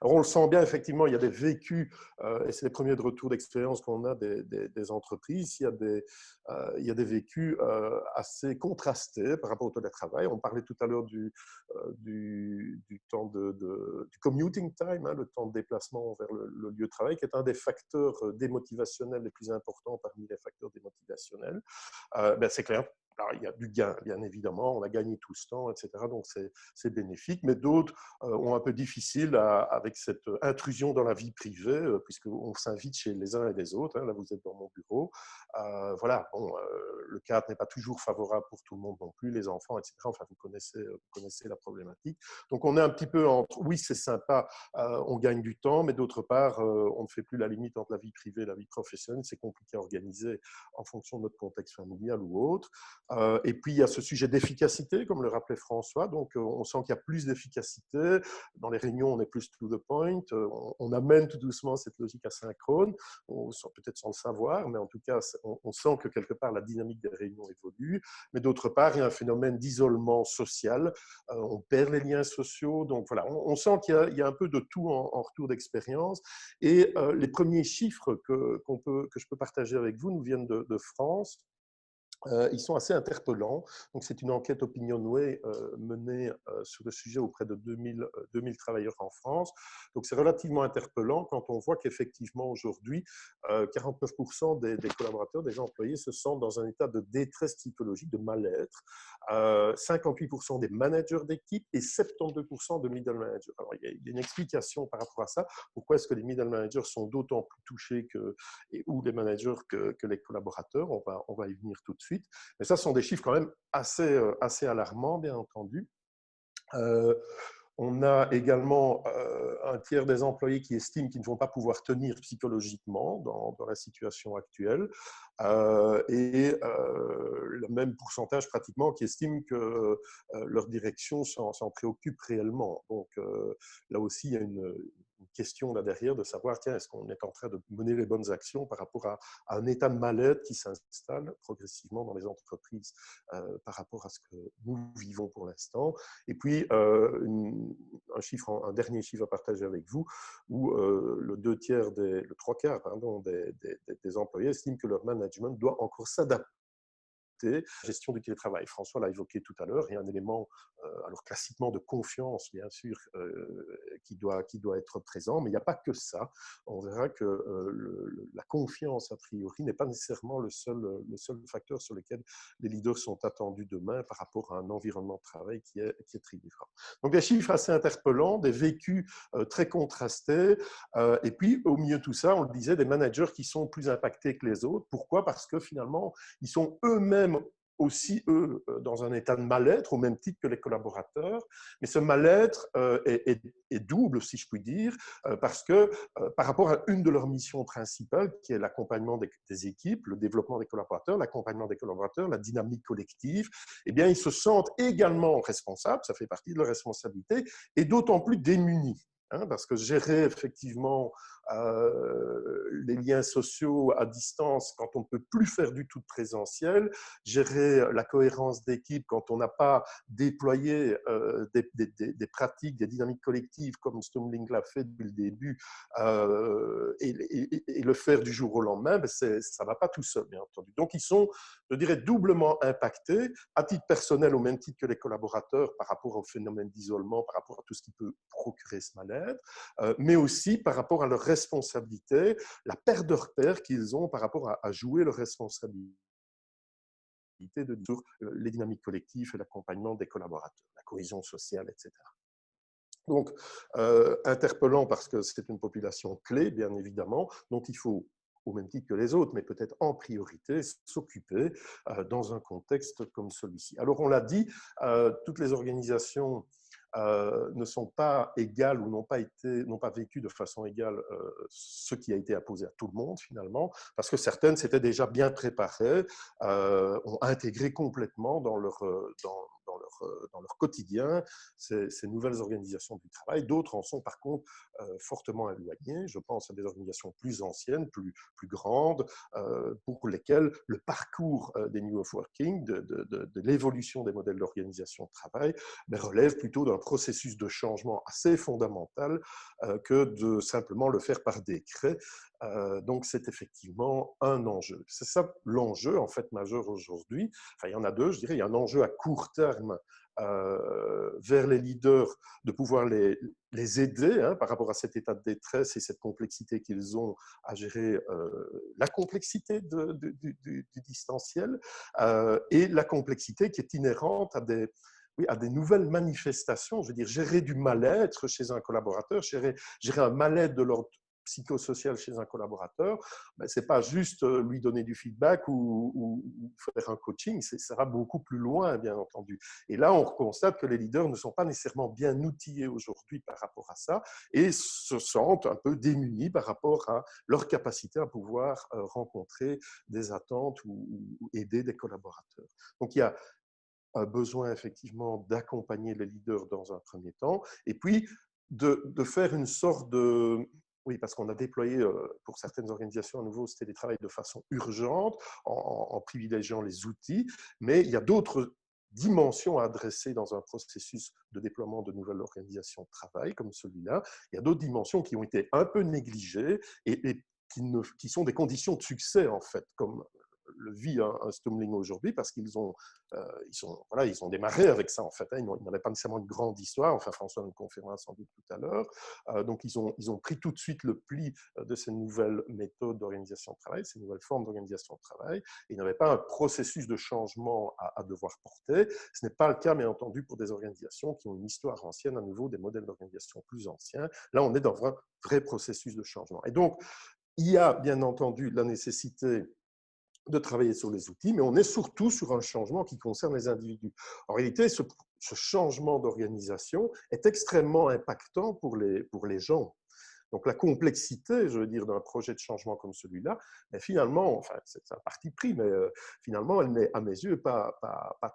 Alors, on le sent bien, effectivement, il y a des vécus, et c'est les premiers de retour d'expérience qu'on a des entreprises, il y a des vécus assez contrastés par rapport au télétravail. On parlait tout à l'heure du temps du commuting time, le temps de déplacement vers le lieu de travail, qui est un des facteurs démotivationnels les plus importants parmi les facteurs démotivationnels. C'est clair. Alors, il y a du gain, bien évidemment, on a gagné tout ce temps, etc. Donc, c'est bénéfique. Mais d'autres ont un peu difficile avec cette intrusion dans la vie privée, puisqu'on s'invite chez les uns et les autres. Là, vous êtes dans mon bureau. Voilà, bon, le cadre n'est pas toujours favorable pour tout le monde non plus, les enfants, etc. Enfin, vous connaissez la problématique. Donc, on est un petit peu entre, oui, c'est sympa, on gagne du temps, mais d'autre part, on ne fait plus la limite entre la vie privée et la vie professionnelle. C'est compliqué à organiser en fonction de notre contexte familial ou autre. Et puis, il y a ce sujet d'efficacité, comme le rappelait François. Donc, on sent qu'il y a plus d'efficacité. Dans les réunions, on est plus to the point. On amène tout doucement cette logique asynchrone, peut-être sans le savoir, mais en tout cas, on sent que quelque part, la dynamique des réunions évolue. Mais d'autre part, il y a un phénomène d'isolement social. On perd les liens sociaux. Donc, voilà, on sent qu'il y a un peu de tout en retour d'expérience. Et les premiers chiffres que je peux partager avec vous nous viennent de France. Ils sont assez interpellants. Donc, c'est une enquête Opinionway menée sur le sujet auprès de 2000 travailleurs en France. Donc, c'est relativement interpellant quand on voit qu'effectivement, aujourd'hui, 49% des collaborateurs, des employés se sentent dans un état de détresse psychologique, de mal-être. 58% des managers d'équipe et 72% de middle managers. Alors, il y a une explication par rapport à ça. Pourquoi est-ce que les middle managers sont d'autant plus touchés ou les managers que les collaborateurs? On va y venir tout de suite. Mais ça, ce sont des chiffres quand même assez alarmants, bien entendu. On a également un tiers des employés qui estiment qu'ils ne vont pas pouvoir tenir psychologiquement dans la situation actuelle et le même pourcentage pratiquement qui estiment que leur direction s'en préoccupe réellement. Donc là aussi, il y a une question là derrière de savoir, tiens, est-ce qu'on est en train de mener les bonnes actions par rapport à un état de mal-être qui s'installe progressivement dans les entreprises par rapport à ce que nous vivons pour l'instant. Et puis, un dernier chiffre à partager avec vous, où le trois quarts des employés estiment que leur management doit encore s'adapter à la gestion du télétravail. François l'a évoqué tout à l'heure, il y a un élément, alors classiquement de confiance, bien sûr, qui doit être présent. Mais il n'y a pas que ça. On verra que la confiance, a priori, n'est pas nécessairement le seul facteur sur lequel les leaders sont attendus demain par rapport à un environnement de travail qui est très différent. Donc, des chiffres assez interpellants, des vécus très contrastés. Et puis, au milieu de tout ça, on le disait, des managers qui sont plus impactés que les autres. Pourquoi? Parce que finalement, ils sont eux-mêmes aussi, eux, dans un état de mal-être, au même titre que les collaborateurs. Mais ce mal-être est double, si je puis dire, parce que par rapport à une de leurs missions principales, qui est l'accompagnement des équipes, le développement des collaborateurs, l'accompagnement des collaborateurs, la dynamique collective, eh bien, ils se sentent également responsables, ça fait partie de leur responsabilité, et d'autant plus démunis. Parce que gérer effectivement les liens sociaux à distance quand on ne peut plus faire du tout de présentiel, gérer la cohérence d'équipe quand on n'a pas déployé des pratiques, des dynamiques collectives comme Stumling l'a fait depuis le début, et le faire du jour au lendemain, ben ça ne va pas tout seul, bien entendu. Donc, ils sont, je dirais, doublement impactés, à titre personnel au même titre que les collaborateurs par rapport au phénomène d'isolement, par rapport à tout ce qui peut procurer ce mal-être, mais aussi par rapport à leur responsabilité, la perte de repères qu'ils ont par rapport à jouer leur responsabilité sur les dynamiques collectives et l'accompagnement des collaborateurs, la cohésion sociale, etc. Donc, interpellant parce que c'est une population clé, bien évidemment, dont il faut, au même titre que les autres, mais peut-être en priorité, s'occuper dans un contexte comme celui-ci. Alors, on l'a dit, toutes les organisations ne sont pas égales ou n'ont pas vécu de façon égale ce qui a été imposé à tout le monde finalement, parce que certaines s'étaient déjà bien préparées, ont intégré complètement dans leur quotidien ces nouvelles organisations du travail. D'autres en sont par contre fortement éloignées. Je pense à des organisations plus anciennes, plus grandes, pour lesquelles le parcours des New of Working, de l'évolution des modèles d'organisation de travail, relève plutôt d'un processus de changement assez fondamental que de simplement le faire par décret. Donc, c'est effectivement un enjeu. C'est ça l'enjeu, en fait, majeur aujourd'hui. Enfin, il y en a deux, je dirais. Il y a un enjeu à court terme vers les leaders de pouvoir les aider par rapport à cet état de détresse et cette complexité qu'ils ont à gérer la complexité du distanciel et la complexité qui est inhérente à des nouvelles manifestations. Je veux dire, gérer du mal-être chez un collaborateur, gérer un mal-être de l'ordre psychosocial chez un collaborateur, ben, ce n'est pas juste lui donner du feedback ou faire un coaching, ça va beaucoup plus loin, bien entendu. Et là, on constate que les leaders ne sont pas nécessairement bien outillés aujourd'hui par rapport à ça et se sentent un peu démunis par rapport à leur capacité à pouvoir rencontrer des attentes ou aider des collaborateurs. Donc, il y a un besoin effectivement d'accompagner les leaders dans un premier temps, et puis de faire une sorte de... Oui, parce qu'on a déployé pour certaines organisations à nouveau ce télétravail de façon urgente, en privilégiant les outils, mais il y a d'autres dimensions à adresser dans un processus de déploiement de nouvelles organisations de travail comme celui-là. Il y a d'autres dimensions qui ont été un peu négligées et qui sont des conditions de succès, en fait, comme le vit un Stumling aujourd'hui, parce qu'ils ont démarré avec ça, en fait. Ils n'avaient pas nécessairement une grande histoire. Enfin, François nous confirmera sans doute tout à l'heure. Donc, ils ont pris tout de suite le pli de ces nouvelles méthodes d'organisation de travail, ces nouvelles formes d'organisation de travail. Et ils n'avaient pas un processus de changement à devoir porter. Ce n'est pas le cas, bien entendu, pour des organisations qui ont une histoire ancienne, à nouveau, des modèles d'organisation plus anciens. Là, on est dans un vrai processus de changement. Et donc, il y a, bien entendu, la nécessité de travailler sur les outils, mais on est surtout sur un changement qui concerne les individus. En réalité, ce changement d'organisation est extrêmement impactant pour les gens. Donc, la complexité, je veux dire, d'un projet de changement comme celui-là, mais finalement, enfin, c'est un parti pris, mais finalement, elle n'est, à mes yeux, pas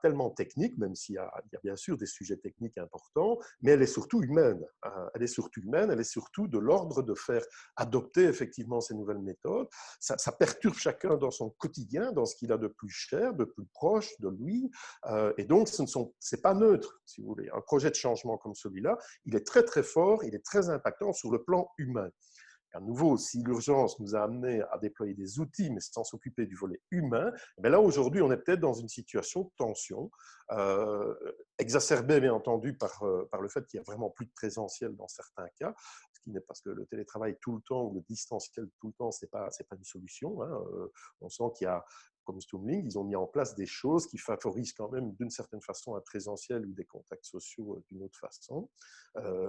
tellement technique, même s'il y a bien sûr des sujets techniques importants, mais elle est surtout humaine. Elle est surtout de l'ordre de faire adopter effectivement ces nouvelles méthodes. Ça perturbe chacun dans son quotidien, dans ce qu'il a de plus cher, de plus proche de lui, et donc, ce n'est pas neutre, si vous voulez. Un projet de changement comme celui-là, il est très, très fort, il est très impactant sur le plan humain. À nouveau, si l'urgence nous a amené à déployer des outils, mais sans s'occuper du volet humain, eh là, aujourd'hui, on est peut-être dans une situation de tension, exacerbée, bien entendu, par le fait qu'il n'y a vraiment plus de présentiel dans certains cas, ce qui n'est parce que le télétravail tout le temps ou le distanciel tout le temps, ce n'est pas une solution. Hein. On sent qu'il y a, comme Stumling, ils ont mis en place des choses qui favorisent quand même d'une certaine façon un présentiel ou des contacts sociaux d'une autre façon.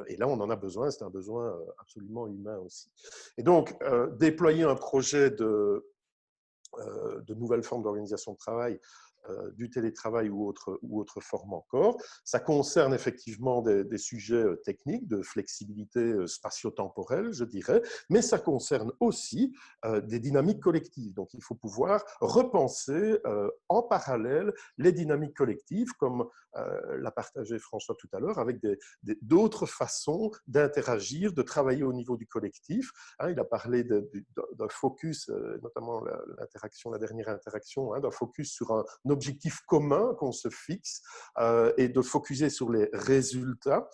Et là, on en a besoin, c'est un besoin absolument humain aussi. Et donc, déployer un projet de nouvelles formes d'organisation de travail, du télétravail ou autre forme encore. Ça concerne effectivement des sujets techniques, de flexibilité spatio-temporelle, je dirais, mais ça concerne aussi des dynamiques collectives. Donc, il faut pouvoir repenser en parallèle les dynamiques collectives, comme l'a partagé François tout à l'heure, avec d'autres façons d'interagir, de travailler au niveau du collectif. Hein, il a parlé d'un focus, notamment la dernière interaction, hein, d'un focus sur un objectif commun qu'on se fixe et de focuser sur les résultats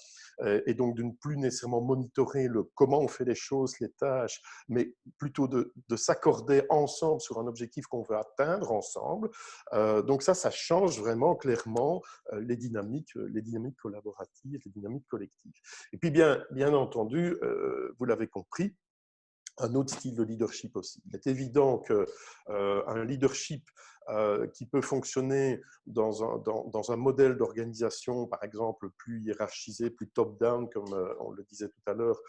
et donc de ne plus nécessairement monitorer le comment on fait les choses, les tâches, mais plutôt de s'accorder ensemble sur un objectif qu'on veut atteindre ensemble. Donc ça change vraiment clairement les dynamiques collaboratives, les dynamiques collectives. Et puis bien entendu, vous l'avez compris, un autre style de leadership aussi. Il est évident qu'un leadership qui peut fonctionner dans un modèle d'organisation, par exemple, plus hiérarchisé, plus top-down, comme on le disait tout à l'heure,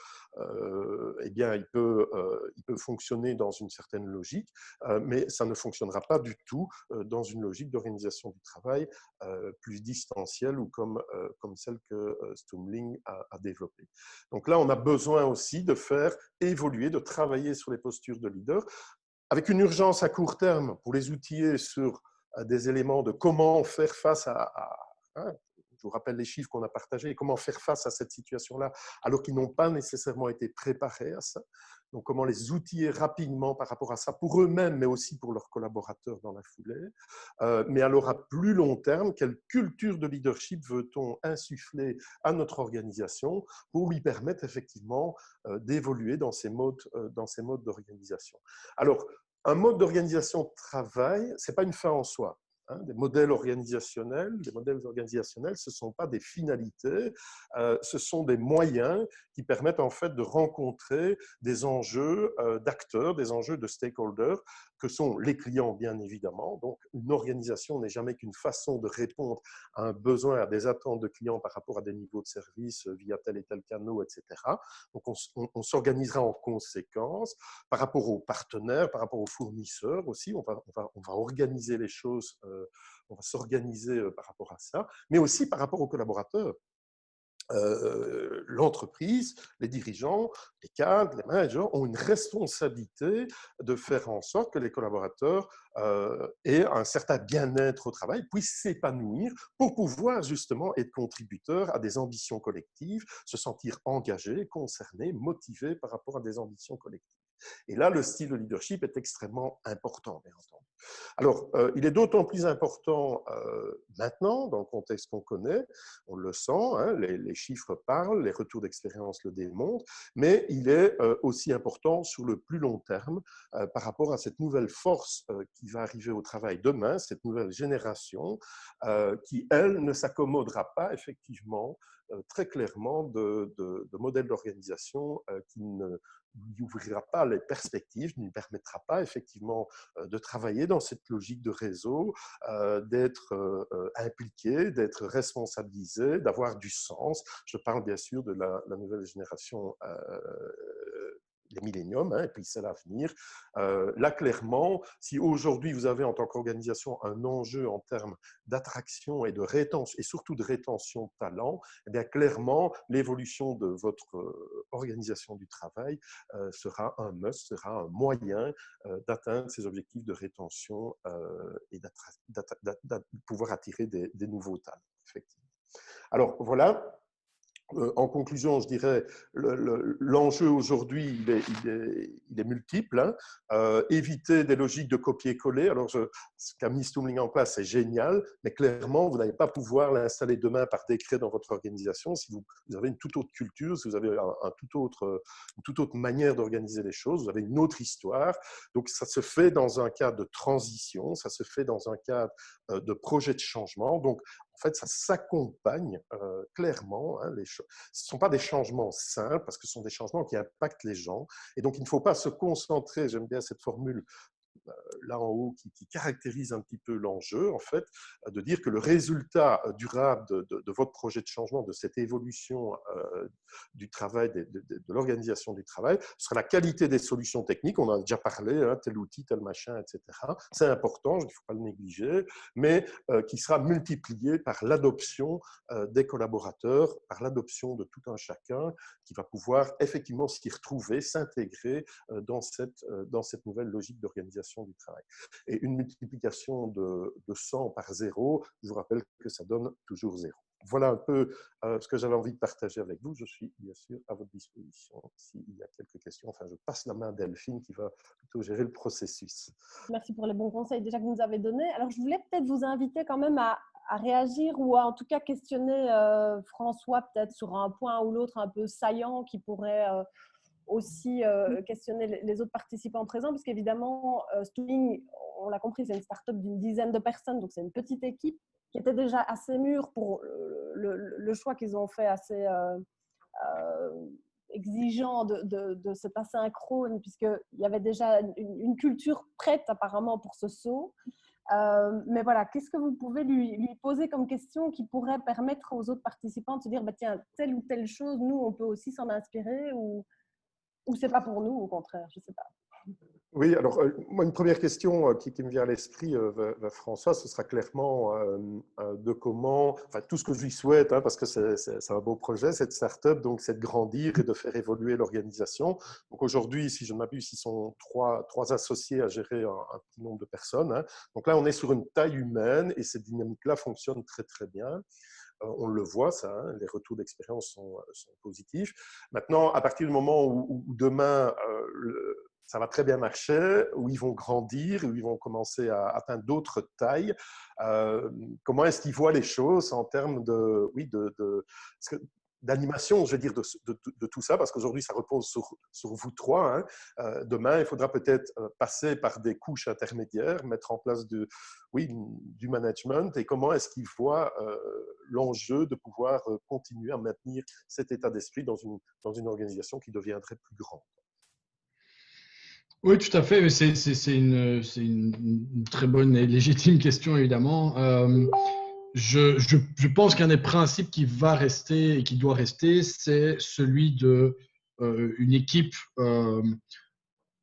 eh bien, il peut fonctionner dans une certaine logique, mais ça ne fonctionnera pas du tout dans une logique d'organisation du travail plus distancielle ou comme celle que Stumling a développée. Donc là, on a besoin aussi de faire évoluer, de travailler sur les postures de leader, avec une urgence à court terme pour les outiller sur des éléments de comment faire face hein, je vous rappelle les chiffres qu'on a partagés, comment faire face à cette situation-là, alors qu'ils n'ont pas nécessairement été préparés à ça. Donc, comment les outiller rapidement par rapport à ça, pour eux-mêmes, mais aussi pour leurs collaborateurs dans la foulée. Mais alors, à plus long terme, quelle culture de leadership veut-on insuffler à notre organisation pour lui permettre effectivement d'évoluer dans ces modes d'organisation. Alors, un mode d'organisation de travail, ce n'est pas une fin en soi. Hein, des modèles organisationnels, ce ne sont pas des finalités, ce sont des moyens qui permettent en fait de rencontrer des enjeux d'acteurs, des enjeux de stakeholders, que sont les clients bien évidemment. Donc une organisation n'est jamais qu'une façon de répondre à un besoin, à des attentes de clients par rapport à des niveaux de service via tel et tel canal, etc. Donc on s'organisera en conséquence par rapport aux partenaires, par rapport aux fournisseurs aussi. On va organiser les choses, on va s'organiser par rapport à ça, mais aussi par rapport aux collaborateurs. L'entreprise, les dirigeants, les cadres, les managers ont une responsabilité de faire en sorte que les collaborateurs aient un certain bien-être au travail, puissent s'épanouir pour pouvoir justement être contributeurs à des ambitions collectives, se sentir engagés, concernés, motivés par rapport à des ambitions collectives. Et là, le style de leadership est extrêmement important, bien entendu. Alors, il est d'autant plus important maintenant, dans le contexte qu'on connaît, on le sent, hein, les chiffres parlent, les retours d'expérience le démontrent, mais il est aussi important sur le plus long terme par rapport à cette nouvelle force qui va arriver au travail demain, cette nouvelle génération qui, elle, ne s'accommodera pas effectivement très clairement de modèles d'organisation qui ne lui ouvrira pas les perspectives, ne lui permettra pas effectivement de travailler dans cette logique de réseau, d'être impliqué, d'être responsabilisé, d'avoir du sens. Je parle bien sûr de la nouvelle génération, les milléniums, hein, et puis c'est l'avenir. Là, clairement, si aujourd'hui vous avez en tant qu'organisation un enjeu en termes d'attraction et de rétention, et surtout de rétention de talent, eh bien clairement, l'évolution de votre organisation du travail sera un must, sera un moyen d'atteindre ces objectifs de rétention et de pouvoir attirer des nouveaux talents, effectivement. Alors voilà, En conclusion, je dirais, l'enjeu aujourd'hui, il est multiple. Hein. Éviter des logiques de copier-coller. Alors, ce qu'a mis Stumbling en place, c'est génial, mais clairement, vous n'allez pas pouvoir l'installer demain par décret dans votre organisation si vous avez une toute autre culture, si vous avez une toute autre manière d'organiser les choses, vous avez une autre histoire. Donc, ça se fait dans un cadre de transition, ça se fait dans un cadre de projet de changement. Donc, en fait, ça s'accompagne clairement. Hein, ce ne sont pas des changements simples parce que ce sont des changements qui impactent les gens. Et donc, il ne faut pas se concentrer, j'aime bien cette formule là en haut qui caractérise un petit peu l'enjeu, en fait, de dire que le résultat durable de votre projet de changement, de cette évolution du travail, de l'organisation du travail, sera la qualité des solutions techniques. On en a déjà parlé, hein, tel outil, tel machin, etc. C'est important, il ne faut pas le négliger, mais qui sera multiplié par l'adoption des collaborateurs, par l'adoption de tout un chacun qui va pouvoir effectivement s'y retrouver, s'intégrer dans cette nouvelle logique d'organisation du travail. Et une multiplication de 100 par 0, je vous rappelle que ça donne toujours 0. Voilà un peu ce que j'avais envie de partager avec vous. Je suis bien sûr à votre disposition s'il y a quelques questions. Enfin, je passe la main à Delphine qui va plutôt gérer le processus. Merci pour les bons conseils déjà que vous nous avez donnés. Alors, je voulais peut-être vous inviter quand même à réagir ou à en tout cas questionner François peut-être sur un point ou l'autre un peu saillant qui pourrait aussi questionner les autres participants présents, parce qu'évidemment, Stumbling, on l'a compris, c'est une start-up d'une dizaine de personnes, donc c'est une petite équipe qui était déjà assez mûre pour le choix qu'ils ont fait assez exigeant de cet asynchrone, puisqu'il y avait déjà une culture prête apparemment pour ce saut. Mais voilà, qu'est-ce que vous pouvez lui poser comme question qui pourrait permettre aux autres participants de se dire bah, tiens, telle ou telle chose, nous, on peut aussi s'en inspirer ou c'est pas pour nous, au contraire, je sais pas. Oui, alors moi, une première question qui me vient à l'esprit, François, ce sera clairement de comment, enfin tout ce que je lui souhaite, hein, parce que c'est un beau projet, cette start-up, donc c'est de grandir et de faire évoluer l'organisation. Donc aujourd'hui, si je ne m'abuse, ils sont trois associés à gérer un petit nombre de personnes. Hein. Donc là, on est sur une taille humaine et cette dynamique-là fonctionne très très bien. On le voit, ça, hein, les retours d'expérience sont positifs. Maintenant, à partir du moment où demain, ça va très bien marcher, où ils vont grandir, où ils vont commencer à atteindre d'autres tailles, comment est-ce qu'ils voient les choses en termes d'animation, je veux dire, de tout ça, parce qu'aujourd'hui, ça repose sur vous trois. Hein. Demain, il faudra peut-être passer par des couches intermédiaires, mettre en place du management, et comment est-ce qu'ils voient l'enjeu de pouvoir continuer à maintenir cet état d'esprit dans une organisation qui deviendrait plus grande. Oui, tout à fait. C'est une très bonne et légitime question, évidemment. Je pense qu'un des principes qui va rester et qui doit rester, c'est celui de une équipe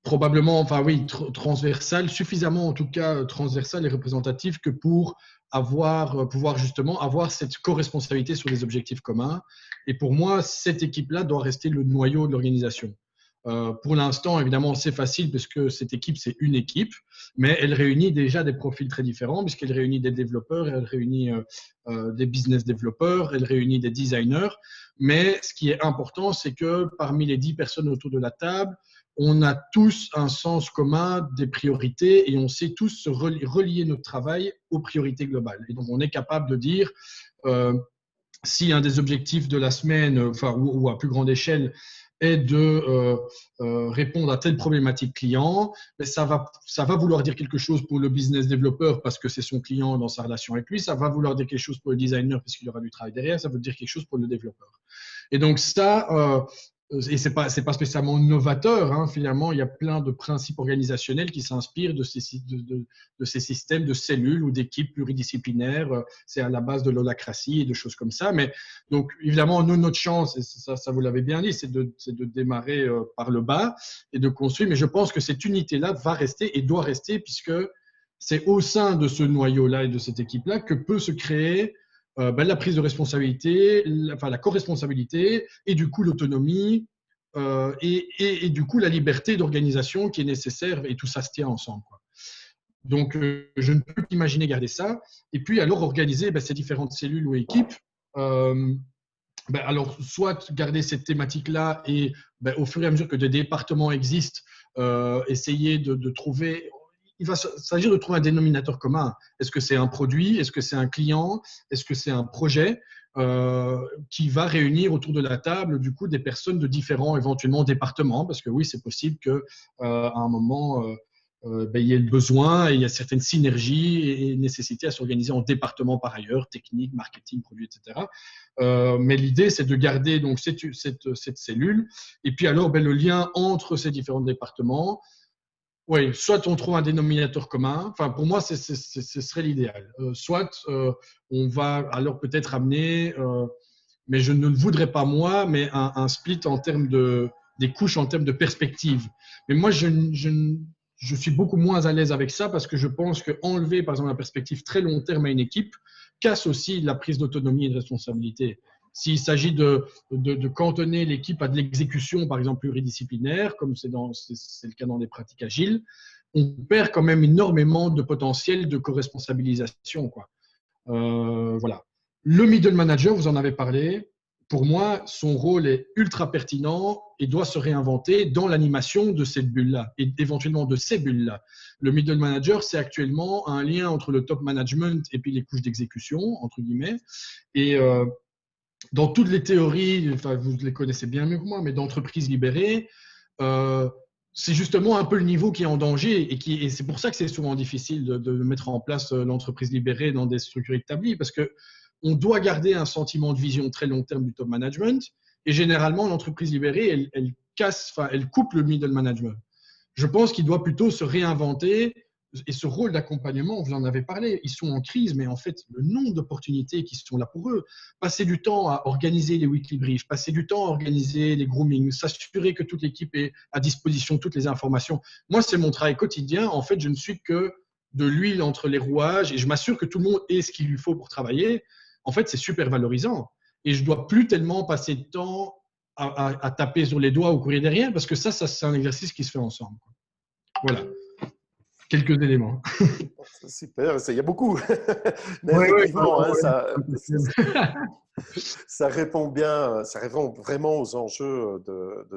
probablement, enfin oui, transversale, suffisamment en tout cas transversale et représentative que pour pouvoir justement avoir cette co-responsabilité sur des objectifs communs. Et pour moi, cette équipe-là doit rester le noyau de l'organisation. Pour l'instant, évidemment, c'est facile parce que cette équipe, c'est une équipe, mais elle réunit déjà des profils très différents puisqu'elle réunit des développeurs, elle réunit des business développeurs, elle réunit des designers. Mais ce qui est important, c'est que parmi les 10 personnes autour de la table, on a tous un sens commun des priorités et on sait tous relier notre travail aux priorités globales. Et donc, on est capable de dire si un des objectifs de la semaine, enfin, ou à plus grande échelle, est de répondre à telle problématique client, mais ça va vouloir dire quelque chose pour le business développeur parce que c'est son client dans sa relation avec lui, ça va vouloir dire quelque chose pour le designer parce qu'il aura du travail derrière, ça veut dire quelque chose pour le développeur. Et donc ça, et c'est pas spécialement novateur, hein, finalement, il y a plein de principes organisationnels qui s'inspirent de ces systèmes de cellules ou d'équipes pluridisciplinaires. C'est à la base de l'holacratie et de choses comme ça. Mais donc, évidemment, nous, notre chance, et ça vous l'avez bien dit, c'est de démarrer par le bas et de construire. Mais je pense que cette unité-là va rester et doit rester puisque c'est au sein de ce noyau-là et de cette équipe-là que peut se créer la prise de responsabilité, la co-responsabilité et du coup l'autonomie et du coup la liberté d'organisation qui est nécessaire et tout ça se tient ensemble, quoi. Donc, je ne peux qu'imaginer garder ça et puis alors organiser ces différentes cellules ou équipes alors, soit garder cette thématique-là et au fur et à mesure que des départements existent, essayer de trouver… Il va s'agir de trouver un dénominateur commun. Est-ce que c'est un produit? Est-ce que c'est un client? Est-ce que c'est un projet qui va réunir autour de la table du coup des personnes de différents éventuellement départements? Parce que oui, c'est possible qu'à un moment… il y a le besoin et il y a certaines synergies et nécessité à s'organiser en départements par ailleurs, technique, marketing, produits, etc. Mais l'idée, c'est de garder donc cette cellule. Et puis alors, le lien entre ces différents départements, oui, soit on trouve un dénominateur commun. Enfin, pour moi, ce serait l'idéal. Soit on va alors peut-être amener, mais je ne le voudrais pas moi, mais un split en termes des couches en termes de perspective. Mais moi, je suis beaucoup moins à l'aise avec ça parce que je pense qu'enlever, par exemple, la perspective très long terme à une équipe casse aussi la prise d'autonomie et de responsabilité. S'il s'agit de cantonner l'équipe à de l'exécution, par exemple, pluridisciplinaire, comme c'est le cas dans les pratiques agiles, on perd quand même énormément de potentiel de co-responsabilisation, quoi. Voilà. Le middle manager, vous en avez parlé. Pour moi, son rôle est ultra pertinent et doit se réinventer dans l'animation de cette bulle-là et éventuellement de ces bulles-là. Le middle manager, c'est actuellement un lien entre le top management et puis les couches d'exécution, entre guillemets. Et dans toutes les théories, enfin, vous les connaissez bien mieux que moi, mais d'entreprises libérées, c'est justement un peu le niveau qui est en danger et c'est pour ça que c'est souvent difficile de mettre en place l'entreprise libérée dans des structures établies parce qu'on doit garder un sentiment de vision très long terme du top management et généralement l'entreprise libérée, elle coupe le middle management. Je pense qu'il doit plutôt se réinventer et ce rôle d'accompagnement, vous en avez parlé, ils sont en crise, mais en fait, le nombre d'opportunités qui sont là pour eux, passer du temps à organiser les weekly briefs, passer du temps à organiser les groomings, s'assurer que toute l'équipe ait à disposition toutes les informations. Moi, c'est mon travail quotidien. En fait, je ne suis que de l'huile entre les rouages et je m'assure que tout le monde ait ce qu'il lui faut pour travailler. En fait, c'est super valorisant. Et je ne dois plus tellement passer de temps à taper sur les doigts ou courir derrière parce que ça c'est un exercice qui se fait ensemble. Voilà. Quelques éléments. Super, il y a beaucoup. Mais oui, effectivement, ça répond bien, ça répond vraiment aux enjeux de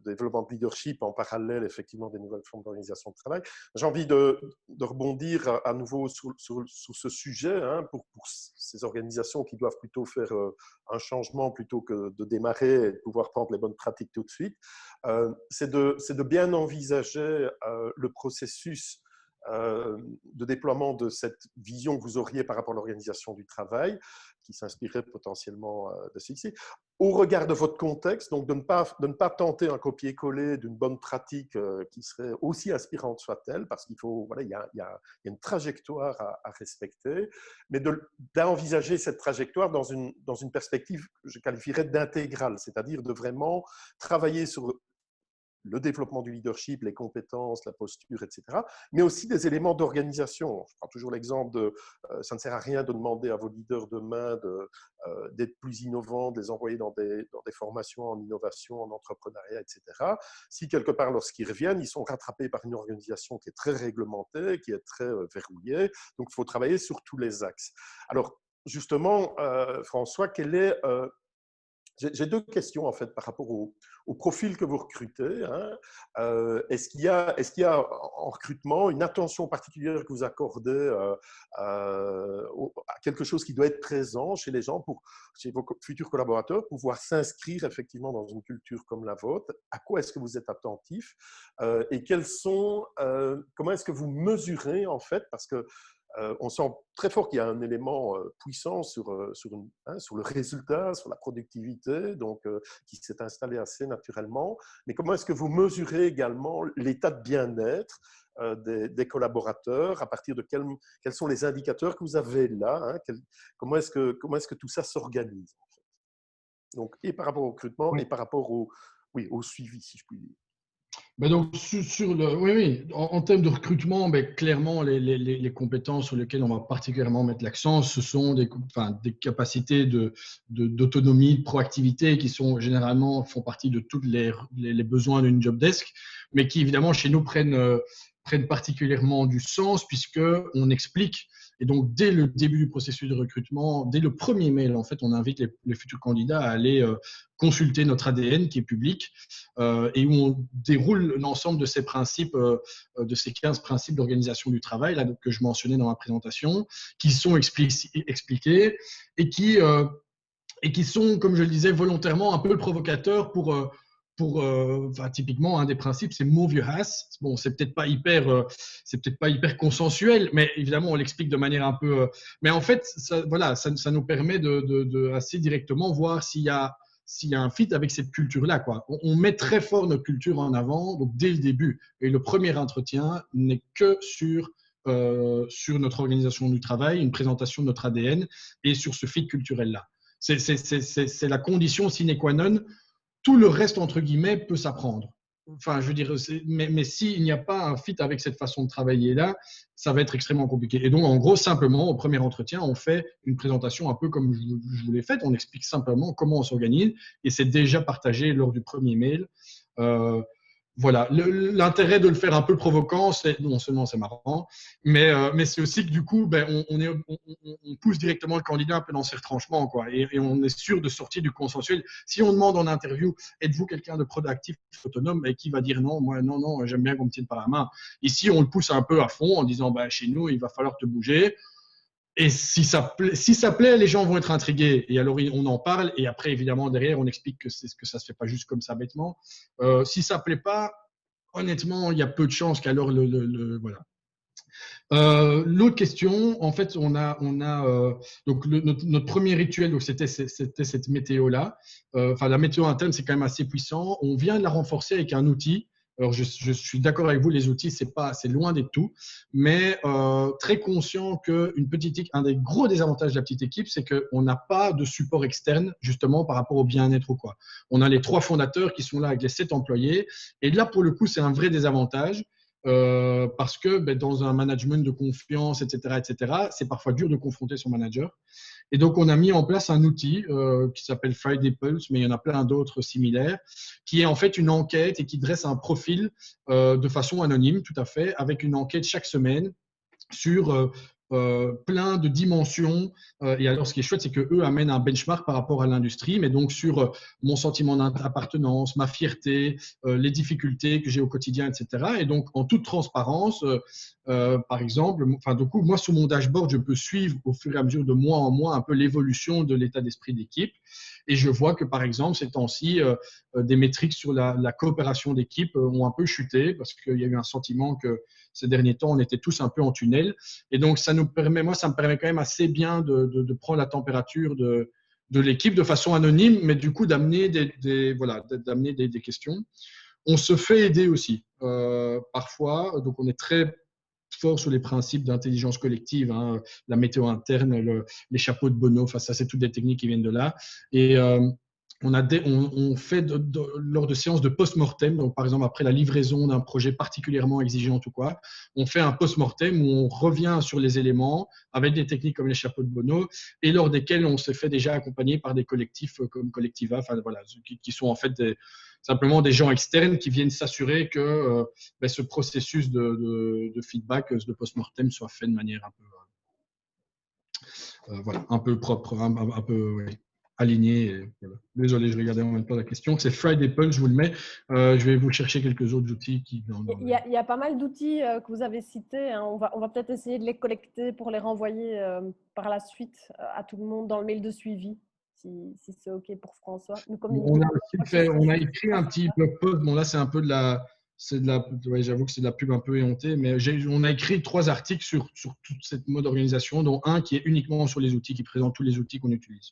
développement de leadership en parallèle, effectivement, des nouvelles formes d'organisation de travail. J'ai envie de rebondir à nouveau sur ce sujet, pour ces organisations qui doivent plutôt faire un changement plutôt que de démarrer et de pouvoir prendre les bonnes pratiques tout de suite. C'est de bien envisager le processus de déploiement de cette vision que vous auriez par rapport à l'organisation du travail, qui s'inspirerait potentiellement de celle-ci, au regard de votre contexte, donc de ne pas tenter un copier-coller d'une bonne pratique qui serait aussi inspirante soit-elle, parce qu'il faut, voilà, il y a une trajectoire à respecter, mais d'envisager cette trajectoire dans une perspective que je qualifierais d'intégrale, c'est-à-dire de vraiment travailler sur le développement du leadership, les compétences, la posture, etc., mais aussi des éléments d'organisation. Je prends toujours l'exemple de ça ne sert à rien de demander à vos leaders demain d'être plus innovants, de les envoyer dans des formations en innovation, en entrepreneuriat, etc. Si quelque part, lorsqu'ils reviennent, ils sont rattrapés par une organisation qui est très réglementée, qui est très verrouillée. Donc, il faut travailler sur tous les axes. Alors, justement, François, j'ai deux questions en fait par rapport au profil que vous recrutez. Est-ce qu'il y a en recrutement une attention particulière que vous accordez à quelque chose qui doit être présent chez les gens, chez vos futurs collaborateurs, pour pouvoir s'inscrire effectivement dans une culture comme la vôtre? À quoi est-ce que vous êtes attentif et comment est-ce que vous mesurez en fait, parce que on sent très fort qu'il y a un élément puissant sur le résultat, sur la productivité, donc qui s'est installé assez naturellement. Mais comment est-ce que vous mesurez également l'état de bien-être des collaborateurs? À partir de quels sont les indicateurs que vous avez là, comment est-ce que tout ça s'organise en fait? Donc, et par rapport au recrutement et par rapport au suivi, si je puis dire. Donc, oui, en termes de recrutement, clairement, les compétences sur lesquelles on va particulièrement mettre l'accent, ce sont des capacités d'autonomie, de proactivité qui font partie de tous les besoins d'une job desk, mais qui évidemment chez nous prennent particulièrement du sens puisqu'on explique Et donc, dès le début du processus de recrutement, dès le premier mail, en fait, on invite les futurs candidats à aller consulter notre ADN qui est public et où on déroule l'ensemble de ces principes, de ces 15 principes d'organisation du travail là, que je mentionnais dans ma présentation, qui sont expliqués et qui sont, comme je le disais, volontairement un peu provocateurs enfin, typiquement, un des principes, c'est move your ass. Bon, c'est peut-être pas hyper consensuel, mais évidemment, on l'explique de manière un peu. Mais en fait, ça nous permet de assez directement voir s'il y a un fit avec cette culture-là, quoi. On met très fort notre culture en avant, donc dès le début. Et le premier entretien n'est que sur notre organisation du travail, une présentation de notre ADN et sur ce fit culturel-là. C'est la condition sine qua non. Tout le reste, entre guillemets, peut s'apprendre. Enfin, je veux dire, mais s'il n'y a pas un fit avec cette façon de travailler là, ça va être extrêmement compliqué. Et donc, en gros, simplement, au premier entretien, on fait une présentation un peu comme je vous l'ai faite. On explique simplement comment on s'organise et c'est déjà partagé lors du premier mail. Voilà, l'intérêt de le faire un peu provoquant, c'est non seulement c'est marrant, mais c'est aussi que du coup, on pousse directement le candidat un peu dans ses retranchements, quoi, et on est sûr de sortir du consensuel. Si on demande en interview, êtes-vous quelqu'un de productif, autonome, et qui va dire non, moi non, j'aime bien qu'on me tienne par la main. Ici, on le pousse un peu à fond en disant, chez nous, il va falloir te bouger. Et si ça plaît, les gens vont être intrigués. Et alors, on en parle. Et après, évidemment, derrière, on explique que ça ne se fait pas juste comme ça bêtement. Si ça ne plaît pas, honnêtement, il y a peu de chances qu'alors voilà. L'autre question, en fait, on a donc notre premier rituel, donc c'était cette météo-là. Enfin, la météo interne, c'est quand même assez puissant. On vient de la renforcer avec un outil. Alors, je suis d'accord avec vous, les outils, c'est loin d'être tout, mais très conscient un des gros désavantages de la petite équipe, c'est qu'on n'a pas de support externe, justement, par rapport au bien-être ou quoi. On a les 3 fondateurs qui sont là avec les 7 employés, et là, pour le coup, c'est un vrai désavantage. Parce que dans un management de confiance, etc., c'est parfois dur de confronter son manager. Et donc, on a mis en place un outil qui s'appelle Friday Pulse, mais il y en a plein d'autres similaires, qui est en fait une enquête et qui dresse un profil de façon anonyme, tout à fait, avec une enquête chaque semaine sur plein de dimensions. Et alors, ce qui est chouette, c'est qu'eux amènent un benchmark par rapport à l'industrie, mais donc sur mon sentiment d'appartenance, ma fierté, les difficultés que j'ai au quotidien, etc. Et donc, en toute transparence, par exemple, du coup, moi, sur mon dashboard, je peux suivre au fur et à mesure de mois en mois un peu l'évolution de l'état d'esprit d'équipe. Et je vois que, par exemple, ces temps-ci, des métriques sur la coopération d'équipe ont un peu chuté parce qu'il y a eu un sentiment que ces derniers temps, on était tous un peu en tunnel. Et donc, ça me permet quand même assez bien de prendre la température de l'équipe de façon anonyme, mais du coup, d'amener des questions. On se fait aider aussi parfois. Donc, on est très fort sur les principes d'intelligence collective, hein, la météo interne, les chapeaux de Bono, enfin, ça, c'est toutes des techniques qui viennent de là. Et on fait lors de séances de post-mortem, donc par exemple après la livraison d'un projet particulièrement exigeant ou quoi, on fait un post-mortem où on revient sur les éléments avec des techniques comme les chapeaux de Bono et lors desquels on se fait déjà accompagner par des collectifs comme Collectiva, enfin voilà, qui sont en fait simplement des gens externes qui viennent s'assurer que ce processus de feedback, de post-mortem soit fait de manière un peu propre, un peu aligné. Voilà. Désolé, je regardais en même temps la question. C'est Friday Pulse, je vous le mets. Je vais vous chercher quelques autres outils. Il y a pas mal d'outils que vous avez cités. Hein. On va peut-être essayer de les collecter pour les renvoyer par la suite à tout le monde dans le mail de suivi, si c'est OK pour François. On a écrit un petit blog post. Bon, là, c'est un peu j'avoue que c'est de la pub un peu éhontée, mais on a écrit 3 articles sur toute cette mode d'organisation, dont un qui est uniquement sur les outils, qui présente tous les outils qu'on utilise.